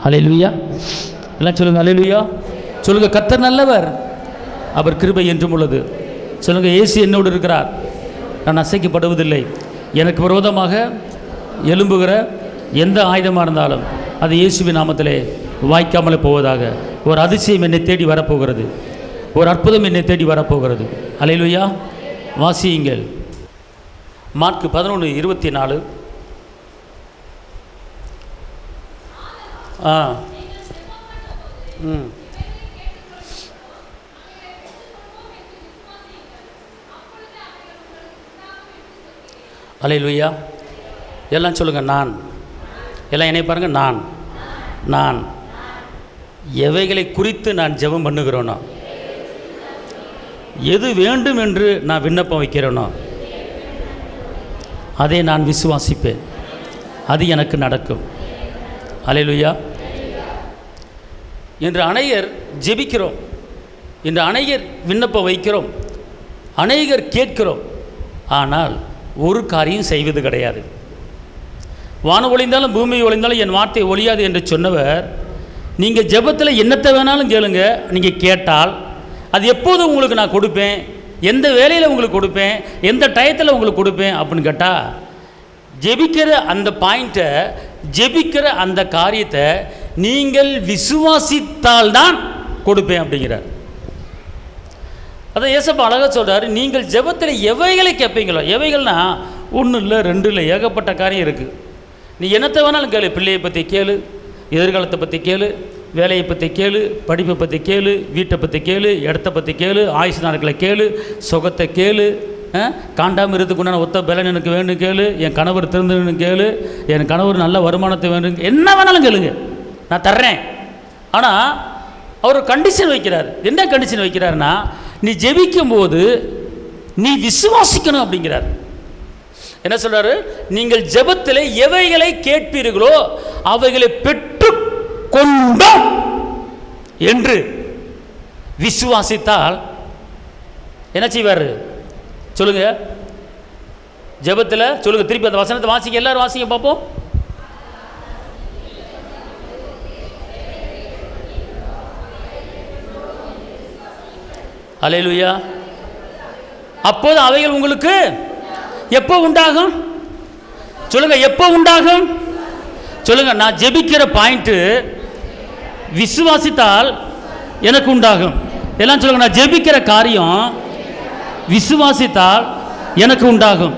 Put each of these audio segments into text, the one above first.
அல்லேலூயா. எல்லாம் சொல்லுங்க அல்லேலூயா. சொல்லுங்க கர்த்தர் நல்லவர், அவர் கிருபை என்றும் உள்ளது. சொல்லுங்க இயேசு என்னோடு இருக்கிறார், நான் அசைக்கப்படுவதில்லை. எனக்கு விரோதமாக எழும்புகிற எந்த ஆயுதமாக இருந்தாலும் அது இயேசுவின் நாமத்திலே வாய்க்காமலே போவதாக. ஒரு அதிசயம் என்னை தேடி வரப்போகிறது, ஒரு அற்புதம் என்னை தேடி வரப்போகிறது. அல்லேலூயா. வாசியுங்கள். மார்க்கு 11:24. அல்லேலூயா. எல்லாம் சொல்லுங்கள் நான். எல்லாம் என்னை பாருங்கள். நான் எவைகளை குறித்து நான் ஜெபம் பண்ணுகிறேனோ, எது வேண்டும் என்று நான் விண்ணப்பம் வைக்கிறேனோ அதை நான் விசுவாசிப்பேன், அது எனக்கு நடக்கும். அல்லேலூயா. இன்று அநேகர் ஜெபிக்கிறோம், இன்று அநேகர் விண்ணப்பம் வைக்கிறோம், அநேகர் கேட்கிறோம், ஆனால் ஒரு காரியம் செய்வது கிடையாது. வானம் ஒளிந்தாலும் பூமி ஒளிந்தாலும் என் வார்த்தை ஒளியாது என்று சொன்னவர், நீங்கள் ஜெபத்தில் என்னத்தை வேணாலும் கேளுங்க, நீங்கள் கேட்டால் அது எப்போதும் உங்களுக்கு நான் கொடுப்பேன், எந்த வேலையில் உங்களுக்கு கொடுப்பேன், எந்த டயத்தில் உங்களுக்கு கொடுப்பேன் அப்படின்னு கேட்டால், ஜெபிக்கிற அந்த பாயிண்ட்டை, ஜெபிக்கிற அந்த காரியத்தை நீங்கள் விசுவாசித்தால்தான் கொடுப்பேன் அப்படிங்கிறார். அதை ஏசப்பா அழகாக சொல்கிறார். நீங்கள் ஜெபத்தில் எவைகளை கேட்பீங்களோ, எவைகள்னா ஒன்றும் இல்லை, ரெண்டு இல்லை, ஏகப்பட்ட காரியம் இருக்குது. நீ என்னத்தை வேணாலும் கேளு. பிள்ளையை பற்றி கேளு, எதிர்காலத்தை பற்றி கேளு, வேலையை பற்றி கேளு, படிப்பை பற்றி கேளு, வீட்டை பற்றி கேளு, இடத்த பற்றி கேளு, ஆயுசு நாட்களை கேளு, சுகத்தை கேளு, காண்டாமல் இருக்கிறதுக்குண்டான ஒத்த பலன் எனக்கு வேணும் கேளு, என் கணவர் திறந்துன்னு கேளு, என் கணவர் நல்ல வருமானத்தை வேணும், என்ன வேணாலும் கேளுங்க, நான் தர்றேன். ஆனால் அவர் ஒரு கண்டிஷன் வைக்கிறார். என்ன கண்டிஷன் வைக்கிறாருன்னா, நீ ஜெபிக்கும் போது நீ விசுவாசிக்கணும் அப்படிங்கிறார். என்ன சொல்றாரு? நீங்கள் ஜெபத்தில் எவைகளை கேட்பீர்களோ அவைகளை பெற்று கொண்டோம் என்று விசுவாசித்தால் என்ன செய்வார் சொல்லுங்க? ஜெபத்தில் சொல்லுங்க, திருப்பி அந்த வசனத்தை வாசிங்க, எல்லாரும் வாசிங்க பார்ப்போம். அல்லேலூயா. அப்போது அவைகள் உங்களுக்கு எப்போ உண்டாகும் சொல்லுங்க? எப்போ உண்டாகும் சொல்லுங்க? நான் ஜெபிக்கிற பாயிண்ட்டு விசுவாசித்தால் எனக்கு உண்டாகும். எல்லாம் சொல்லுங்க. நான் ஜெபிக்கிற காரியம் விசுவாசித்தால் எனக்கு உண்டாகும்.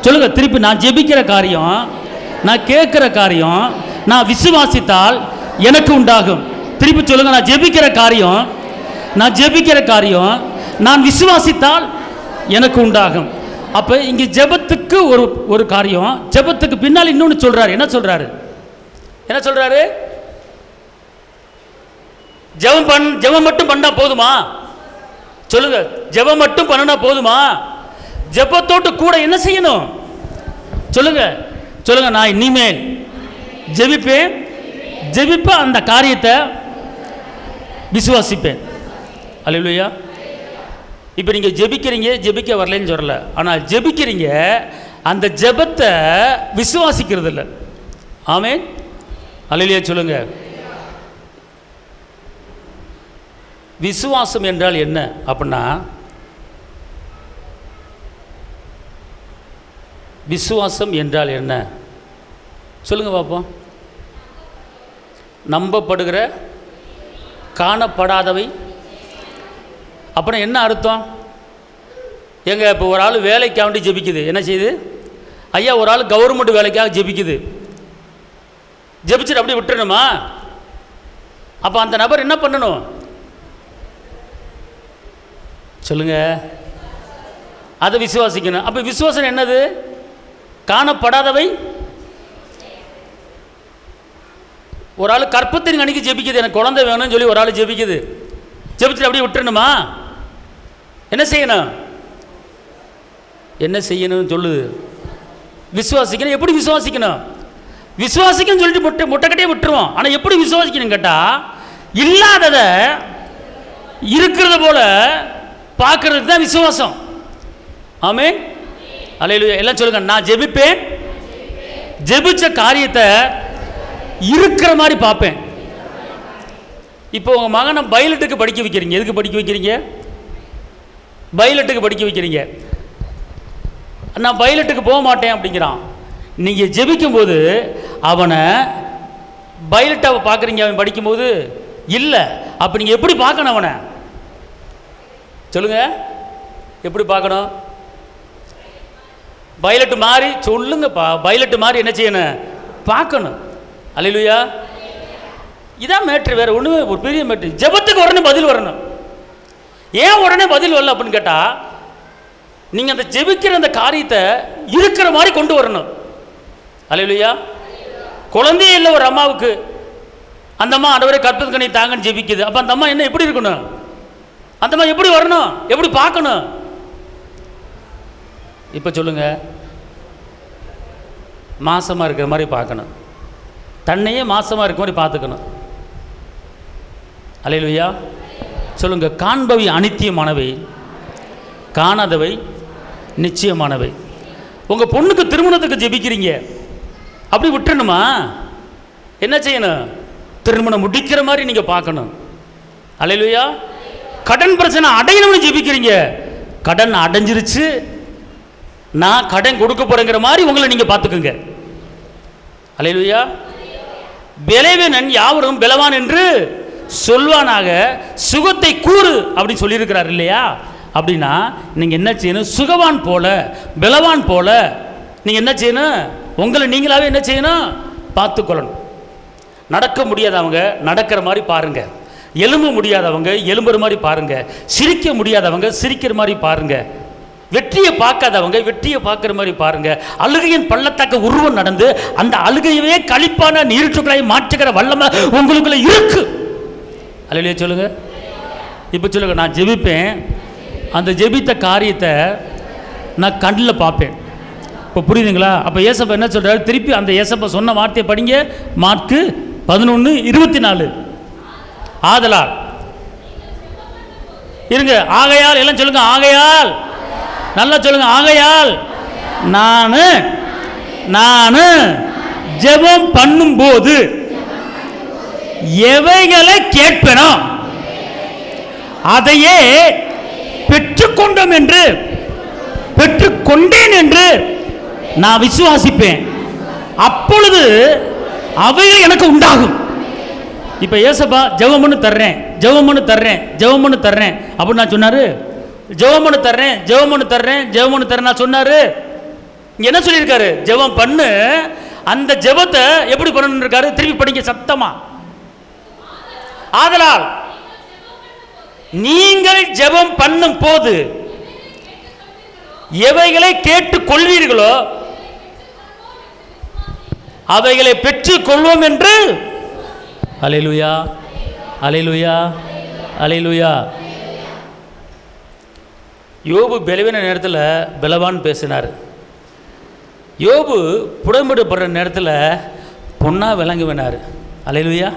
சொல்லுங்க திருப்பி. நான் ஜெபிக்கிற காரியம், நான் கேட்கிற காரியம், நான் விசுவாசித்தால் எனக்கு உண்டாகும். திருப்பி சொல்லுங்க. நான் ஜெபிக்கிற காரியம், நான் ஜெபிக்கிற காரியம் நான் விசுவாசித்தால் எனக்கு உண்டாகும். அப்போ இங்கே ஜெபத்துக்கு ஒரு காரியம், ஜெபத்துக்கு பின்னால் இன்னொன்று சொல்றாரு. என்ன சொல்றாரு? என்ன சொல்றாரு? ஜெபம் மட்டும் பண்ணா போதுமா சொல்லுங்க? ஜெபம் மட்டும் பண்ணனா போதுமா? ஜெபத்தோடு கூட என்ன செய்யணும் சொல்லுங்க? சொல்லுங்க. நான் இனிமேல் ஜெபிப்பேன், அந்த காரியத்தை விசுவாசிப்பேன். அல்லேலூயா. இப்போ நீங்கள் ஜெபிக்கிறீங்க, ஜெபிக்க வரலன்னு சொல்லல, ஆனால் ஜெபிக்கிறீங்க, அந்த ஜெபத்தை விசுவாசிக்கிறது இல்லை. ஆமென். அல்லேலூயா சொல்லுங்க. விசுவாசம் என்றால் என்ன அப்படின்னா, விசுவாசம் என்றால் என்ன சொல்லுங்க பார்ப்போம். நம்பப்படுகிற, காணப்படாதவை. அப்புறம் என்ன அர்த்தம்? எங்க இப்போ ஒரு ஆள் வேலைக்காக வேண்டி ஜெபிக்குது, என்ன செய்யுது? ஐயா, ஒரு ஆள் கவர்மெண்ட் வேலைக்காக ஜெபிக்குது, ஜெபிச்சுட்டு அப்படியே விட்டுறணுமா? அப்போ அந்த நபர் என்ன பண்ணணும் சொல்லுங்க? அதை விசுவாசிக்கணும். அப்போ விசுவாசம் என்னது? காணப்படாதவை. ஒரு ஆள் கற்பத்தின் கணிக்கு ஜெபிக்குது, எனக்கு குழந்தை வேணும்னு சொல்லி ஒரு ஆள் ஜெபிக்குது, ஜெபிச்சுட்டு அப்படியே விட்டுறணுமா? என்ன செய்யணும்? என்ன செய்யணும்னு சொல்லுது? விசுவாசிக்கணும். எப்படி விசுவாசிக்கணும்? விசுவாசிக்கணும்னு சொல்லிட்டு முட்டைக்கட்டையே விட்டுருவோம். ஆனால் எப்படி விசுவாசிக்கணும் கேட்டால், இல்லாததை இருக்கிறது போல பார்க்கறது தான் விசுவாசம். ஆமென். அல்லேலூயா. எல்லாம் சொல்லுங்க. நான் ஜெபிப்பேன், ஜெபிச்ச காரியத்தை இருக்கிற மாதிரி பார்ப்பேன். இப்போ உங்கள் மகனை பைலட்டுக்கு படிக்க வைக்கிறீங்க. எதுக்கு படிக்க வைக்கிறீங்க? பைலட்டுக்கு படிக்க வைக்கிறீங்க. நான் பைலட்டுக்கு போக மாட்டேன் அப்படிங்கிறான். நீங்கள் ஜெபிக்கும்போது அவனை பைலட்டாவை பார்க்குறீங்க அவன் படிக்கும்போது இல்லை. அப்போ நீங்கள் எப்படி பார்க்கணும் அவனை? சொல்லுங்கள், எப்படி பார்க்கணும்? பைலட்டு மாதிரி சொல்லுங்கப்பா. பைலட்டு மாதிரி என்ன செய்யணும்? பார்க்கணும். அல்லேலூயா. இதான் மேட்ரு, வேறு ஒன்றுமே ஒரு பெரிய மேட்ரு. ஜெபத்துக்கு உடனே பதில் வரணும். ஏன் உடனே பதில் வரல அப்படின்னு கேட்டால், நீங்கள் அந்த ஜெபிக்கிற அந்த காரியத்தை இருக்கிற மாதிரி கொண்டு வரணும். அல்லேலூயா. குழந்தையே இல்லை ஒரு அம்மாவுக்கு, அந்த அம்மா ஆண்டவரே கற்பகணி தாங்கன்னு ஜெபிக்குது. அப்போ அந்த அம்மா என்ன எப்படி இருக்கணும்? அந்த அம்மா எப்படி வரணும்? எப்படி பார்க்கணும்? இப்போ சொல்லுங்க, மாசமாக இருக்கிற மாதிரி பார்க்கணும். தன்னையே மாசமாக இருக்கிற மாதிரி பார்த்துக்கணும். அல்லேலூயா. சொல்லுங்க, காண்பவை அனித்தியமானவை, காணாதவை நிச்சயமானவை. உங்கள் பொண்ணுக்கு திருமணத்துக்கு ஜெபிக்கிறீங்க, அப்படி விட்டுணுமா? என்ன செய்யணும்? திருமணம் முடிக்கிற மாதிரி நீங்கள் பார்க்கணும். அல்லேலூயா. கடன் பிரச்சனை அடையணும்னு ஜெபிக்கிறீங்க, கடன் அடைஞ்சிருச்சு, நான் கடன் கொடுக்க போறேங்கிற மாதிரி உங்களை நீங்கள் பார்த்துக்குங்க. அல்லேலூயா. பலவீனன் யாவரும் பலவான் என்று சொல்வானாக, சுகத்தை கூறு அப்படின்னு சொல்லியிருக்கிறார் இல்லையா? அப்படின்னா நீங்கள் என்ன செய்யணும்? சுகவான் போல, பலவான் போல நீங்கள் என்ன செய்யணும்? உங்களை நீங்களாவே என்ன செய்யணும்? பார்த்துக்கொள்ளணும். நடக்க முடியாதவங்க நடக்கிற மாதிரி பாருங்க, எலும்ப முடியாதவங்க எலும்புற மாதிரி பாருங்க, சிரிக்க முடியாதவங்க சிரிக்கிற மாதிரி பாருங்க, வெற்றியை பார்க்காதவங்க வெற்றியை பார்க்குற மாதிரி பாருங்க. அழுகையின் பள்ளத்தாக்க உருவம் நடந்து அந்த அழுகையவே களிப்பான நீருற்றுக்களாய் மாற்றுகிற வல்லமை உங்களுக்குள்ள இருக்கு. அல்லேலூயா. சொல்லுங்க. இப்போ சொல்லுங்க, நான் ஜெபிப்பேன், அந்த ஜெபித்த காரியத்தை நான் கண்ணில் பார்ப்பேன். இப்போ புரியுதுங்களா? அப்போ ஏசப்பா என்ன சொல்றாரு? திருப்பி அந்த ஏசப்பா சொன்ன வார்த்தையை படிங்க. மார்க்கு 11:24. ஆதலால் இருங்க, ஆகையால் எல்லாம் சொல்லுங்க, ஆகையால் நல்லா சொல்லுங்க, ஆகையால் நான் ஜெபம் பண்ணும்போது எவைகளை கேட்பேனோ அதையே பெற்றுக்கொண்டோம் என்று பெற்றுக்கொண்டேன் என்று நான் விசுவாசிப்பேன், அப்பொழுது அவைகள் எனக்கு உண்டாகும். இப்போ ஏசப்பா ஜெபம் பண்ணு தர்றேன், ஜெபம் பண்ணு தர்றேன், ஜெபம் பண்ணு தர்றேன் அப்படின்னு நான் சொன்னாரு. ஜெபம் பண்ணு தர்றேன், ஜெபம் பண்ணு தர்றேன், ஜெபம் பண்ணு தர்றேன் நான் சொன்னாரு. என்ன சொல்லியிருக்காரு? ஜெபம் பண்ணு. அந்த ஜெபத்தை எப்படி பண்ணணும் இருக்காரு? திருப்பி படிங்க சத்தமா. ஆதலால் நீங்கள் ஜெபம் பண்ணும் போது எவைகளை கேட்டுக் கொள்வீர்களோ அவைகளை பெற்றுக் கொள்வோம் என்று. அல்லேலூயா, அல்லேலூயா, அல்லேலூயா. யோபு பலவீன நேரத்தில் பலவான் பேசினார். யோபு புடம்பிடப்படுற நேரத்தில் பொண்ணா விளங்குவினார். அல்லேலூயா.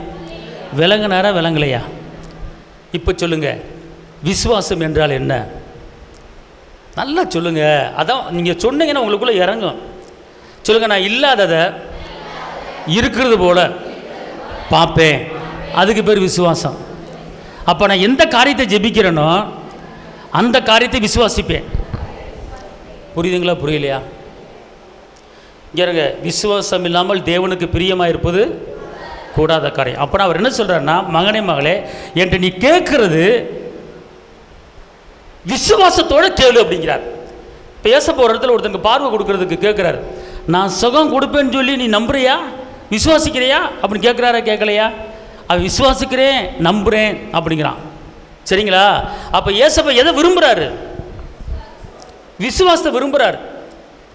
விளங்குனாரா விளங்கலையா? இப்போ சொல்லுங்க, விசுவாசம் என்றால் என்ன? நல்லா சொல்லுங்க. அதான் நீங்கள் சொன்னீங்கன்னா உங்களுக்குள்ளே இறங்கும். சொல்லுங்க, நான் இல்லாததை இருக்கிறது போல பார்ப்பேன், அதுக்கு பேர் விசுவாசம். அப்போ நான் எந்த காரியத்தை ஜெபிக்கிறேனோ அந்த காரியத்தை விசுவாசிப்பேன். புரியுதுங்களா? புரியலையா? இங்கே விசுவாசம் இல்லாமல் தேவனுக்கு பிரியமாக இருப்பது கூடாத காரியம். அப்போ அவர் என்ன சொல்கிறாருன்னா, மகனே மகளே என்று நீ கேட்கறது விசுவாசத்தோடு கேளு அப்படிங்கிறார். பேச போகிற இடத்துல ஒருத்தனுக்கு பார்வை கொடுக்கறதுக்கு கேட்குறாரு, நான் சுகம் கொடுப்பேன்னு சொல்லி நீ நம்புறியா, விசுவாசிக்கிறியா அப்படின்னு கேட்குறாரா கேட்கலையா? அவன் விசுவாசிக்கிறேன் நம்புகிறேன் அப்படிங்கிறான். சரிங்களா? அப்போ ஏசப்பா எதை விரும்புகிறாரு? விசுவாசத்தை விரும்புகிறார்.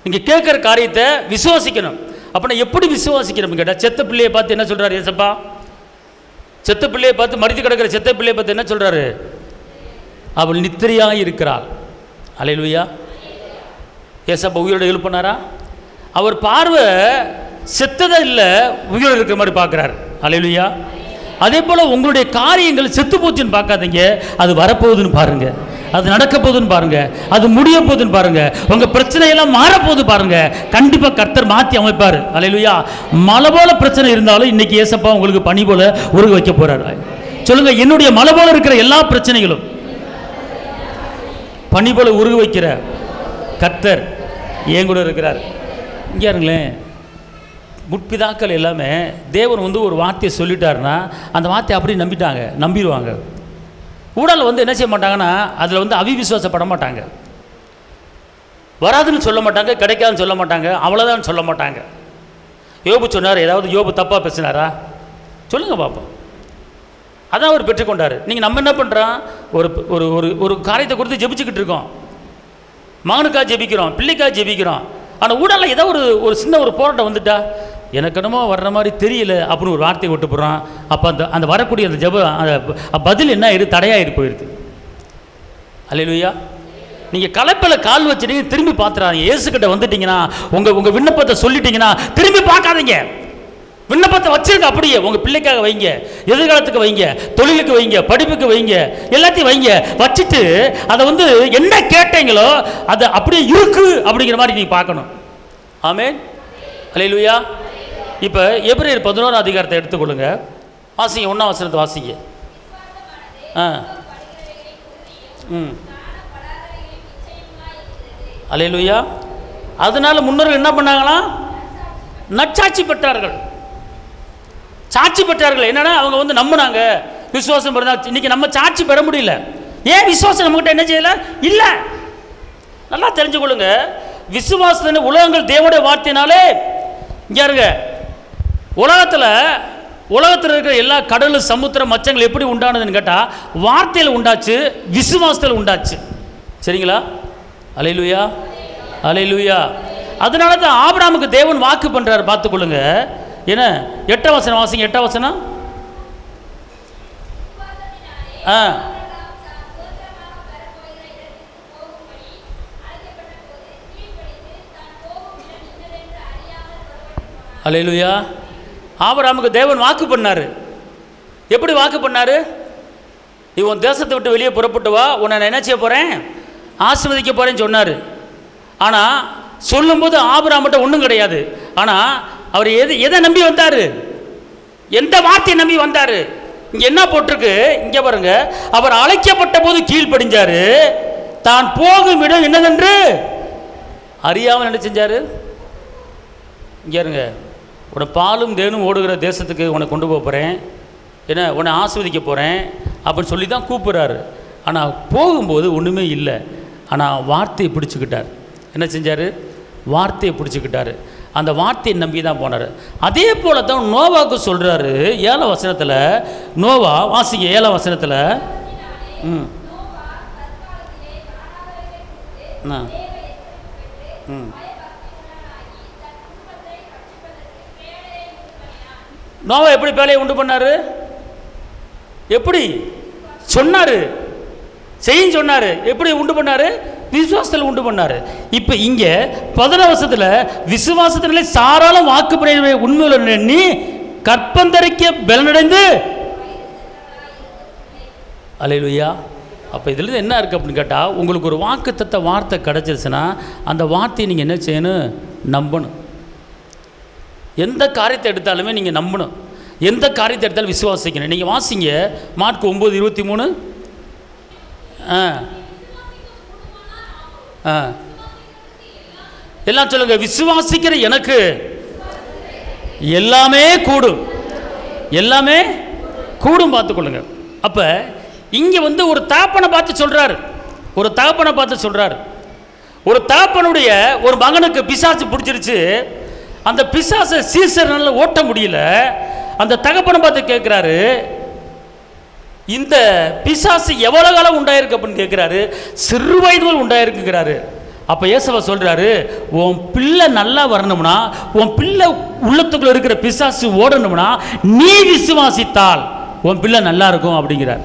நீங்கள் கேட்குற காரியத்தை விசுவாசிக்கணும். அப்போ நான் எப்படி விசுவாசிக்கணும் கேட்டால், செத்த பிள்ளையை பார்த்து என்ன சொல்கிறார் ஏசப்பா? செத்த பிள்ளையை பார்த்து, மரித்து கிடக்கிற செத்த பிள்ளையை பார்த்து என்ன சொல்கிறாரு? அவள் நித்திரையாக இருக்கிறாள். அல்லேலூயா. ஏசப்பா உயிரோட எழுப்பினாரா? அவர் பார்வை செத்ததை இல்லை, உயிரோடு இருக்கிற மாதிரி பார்க்குறாரு. அல்லேலூயா. அதே போல் உங்களுடைய காரியங்கள் செத்து போச்சுன்னு பார்க்காதீங்க, அது வரப்போகுதுன்னு பாருங்க, அது நடக்க போகுதுன்னு பாருங்க, அது முடிய போகுதுன்னு பாருங்க, உங்கள் பிரச்சனையெல்லாம் மாறப்போகுது பாருங்க. கண்டிப்பாக கர்த்தர் மாற்றி அமைப்பார். அல்லேலூயா. மழை போல பிரச்சனை இருந்தாலும் இன்னைக்கு ஏசப்பா உங்களுக்கு பனி போல உருக வைக்க போறாரு. சொல்லுங்க, என்னுடைய மலை போல இருக்கிற எல்லா பிரச்சனைகளும் பனி போல உருக வைக்கிற கர்த்தர் ஏன் கூட இருக்கிறார். இங்கே இருங்களேன், முற்பிதாக்கள் எல்லாமே தேவன் வந்து ஒரு வார்த்தையை சொல்லிட்டாருன்னா அந்த வார்த்தையை அப்படி நம்பிடுவாங்க. ஊடால வந்து என்ன செய்ய மாட்டாங்கன்னா அதில் வந்து அவிவிசுவாசப்பட மாட்டாங்க. வராதுன்னு சொல்ல மாட்டாங்க, கிடைக்காதுன்னு சொல்ல மாட்டாங்க, அவ்வளோதான் சொல்ல மாட்டாங்க. யோபு சொன்னார், ஏதாவது யோபு தப்பாக பேசினாரா சொல்லுங்க பார்ப்போம். அதான் அவர் பெற்றுக்கொண்டார். நீங்கள் நம்ம என்ன பண்ணுறோம், ஒரு ஒரு ஒரு ஒரு காரியத்தை கொடுத்து ஜெபிச்சுக்கிட்டு இருக்கோம், மகனுக்காக ஜெபிக்கிறோம், பிள்ளைக்காக ஜெபிக்கிறோம். ஆனால் ஊடால ஏதோ ஒரு சின்ன ஒரு போராட்டம் வந்துட்டா, எனக்கு என்னமோ வர்ற மாதிரி தெரியல அப்படின்னு ஒரு வார்த்தையை விட்டு போடுறான். அப்போ அந்த வரக்கூடிய அந்த அந்த பதில் என்ன ஆயிடுது, தடையாயிரு போயிடுது. அல்லேலூயா. நீங்கள் கலப்பில் கால் வச்சுட்டீங்க, திரும்பி பார்த்துறாங்க. இயேசுக்கிட்ட வந்துட்டீங்கன்னா உங்கள் விண்ணப்பத்தை சொல்லிட்டீங்கன்னா திரும்பி பார்க்காதீங்க. விண்ணப்பத்தை வச்சிருங்க, அப்படியே உங்கள் பிள்ளைக்காக வைங்க, எதிர்காலத்துக்கு வைங்க, தொழிலுக்கு வைங்க, படிப்புக்கு வைங்க, எல்லாத்தையும் வைங்க. வச்சுட்டு அதை வந்து என்ன கேட்டீங்களோ அது அப்படியே இருக்கு அப்படிங்கிற மாதிரி நீங்கள் பார்க்கணும். ஆமென். அல்லேலூயா. இப்போ எபிரேயர் 11 அதிகாரத்தை எடுத்துக்கொள்ளுங்க, வாசிங்க, 1ஆம் வசனத்தை வாசிங்க. அல்லேலூயா. அதனால முன்னோர்கள் என்ன பண்ணாங்களாம், நற்சாட்சி பெற்றார்கள், சாட்சி பெற்றார்கள். என்னன்னா அவங்க வந்து நம்பினாங்க, விசுவாசம் இருந்தால். இன்னைக்கு நம்ம சாட்சி பெற முடியல. ஏன் விசுவாசம் நம்மகிட்ட என்ன செய்யல இல்ல. நல்லா தெரிஞ்சுக்கொள்ளுங்க, விசுவாசத்தின் உலகங்கள் தேவனுடைய வார்த்தையினாலே. இங்க இருங்க, உலகத்தில் இருக்கிற எல்லா கடல், சமுத்திரம், மச்சங்கள் எப்படி உண்டானதுன்னு கேட்டால் வார்த்தையில் உண்டாச்சு, விசுவாசத்தில் உண்டாச்சு. சரிங்களா? அல்லேலூயா, அல்லேலூயா. அதனால தான் ஆபிரகாமுக்கு தேவன் வாக்கு பண்றாரு, பார்த்துக்கொள்ளுங்க. என்ன 8ஆம் வசனம் வாசிங்க, 8ஆம் வசனம். அல்லேலூயா. ஆபிரகாமுக்கு தேவன் வாக்கு பண்ணாரு. எப்படி வாக்கு பண்ணாரு? இவன் தேசத்தை விட்டு வெளியே புறப்பட்டு வா, உன்னை நான் என்ன செய்ய போறேன், ஆசீர்வதிக்க போறேன்னு சொன்னார். ஆனால் சொல்லும்போது ஆபிரகாம்கிட்ட ஒன்றும் கிடையாது. ஆனால் அவர் எதை நம்பி வந்தார், எந்த வார்த்தையை நம்பி வந்தார்? இங்கே என்ன போட்டிருக்கு, இங்கே பாருங்க. அவர் அழைக்கப்பட்ட போது கீழ்ப்படிஞ்சாரு, தான் போகும் இடம் என்னதென்று அறியாமல் என்ன செஞ்சார்? இங்கே இருங்க, உன்னை பாலும் தேனும் ஓடுகிற தேசத்துக்கு உன்னை கொண்டு போக போகிறேன், என்ன உன்னை ஆசீர்வதிக்க போகிறேன் அப்படின்னு சொல்லி தான் கூப்பிட்றாரு. ஆனால் போகும்போது ஒன்றுமே இல்லை. ஆனால் வார்த்தையை பிடிச்சிக்கிட்டார். என்ன செஞ்சார்? வார்த்தையை பிடிச்சிக்கிட்டார். அந்த வார்த்தையை நம்பி தான் போனார். அதே போல தான் நோவாவுக்கு சொல்கிறாரு 7ஆம் வசனத்தில். நோவா வாசிங்க, 7ஆம் வசனத்தில். நோவா எப்படி பேழையை உண்டு பண்ணாரு? எப்படி சொன்னாரு, செய்யும் சொன்னாரு. எப்படி உண்டு பண்ணாரு? விசுவாசத்தில் உண்டு பண்ணாரு. இப்ப இங்க 11 வருஷத்துல விசுவாசத்தினாலே சாராலும் வாக்குப்படியை உண்மையுள்ள எண்ணி கற்பந்தரிக்க பலனடைந்து. அல்லேலூயா. அப்போ இதில் என்ன இருக்குது அப்படின்னு கேட்டால், உங்களுக்கு ஒரு வாக்குத்தத்த வார்த்தை கிடச்சிருச்சுன்னா அந்த வார்த்தையை நீங்கள் என்ன செய்யணும்? நம்பணும். எந்த காரியத்தை எடுத்தாலுமே நீங்கள் நம்பணும். எந்த காரியத்தை எடுத்தாலும் விசுவாசிக்கணும். நீங்கள் வாசிங்க மார்க் 9:23. எல்லாம் சொல்லுங்க, விசுவாசிக்கிற எனக்கு எல்லாமே கூடும், எல்லாமே கூடும். பார்த்துக்கொள்ளுங்க. அப்போ இங்கே வந்து ஒரு தகப்பனை பார்த்து சொல்கிறார், ஒரு தகப்பனை பார்த்து சொல்கிறார். ஒரு தகப்பனுடைய ஒரு மகனுக்கு பிசாசு பிடிச்சிருச்சு. அந்த பிசாசை சீசர்னால ஓட்ட முடியல. அந்த தகப்பனை பார்த்து கேட்குறாரு, இந்த பிசாசு எவ்வளோ காலம் உண்டாயிருக்கு அப்படின்னு கேட்குறாரு. சிறு வயது முதல் உண்டாயிருக்குங்கிறாரு. அப்போ இயேசுவா சொல்கிறாரு, உன் பிள்ளை நல்லா வரணும்னா, உன் பிள்ளை உள்ளத்துக்குள்ள இருக்கிற பிசாசு ஓடணும்னா நீ விசுவாசித்தால் உன் பிள்ளை நல்லா இருக்கும் அப்படிங்கிறார்.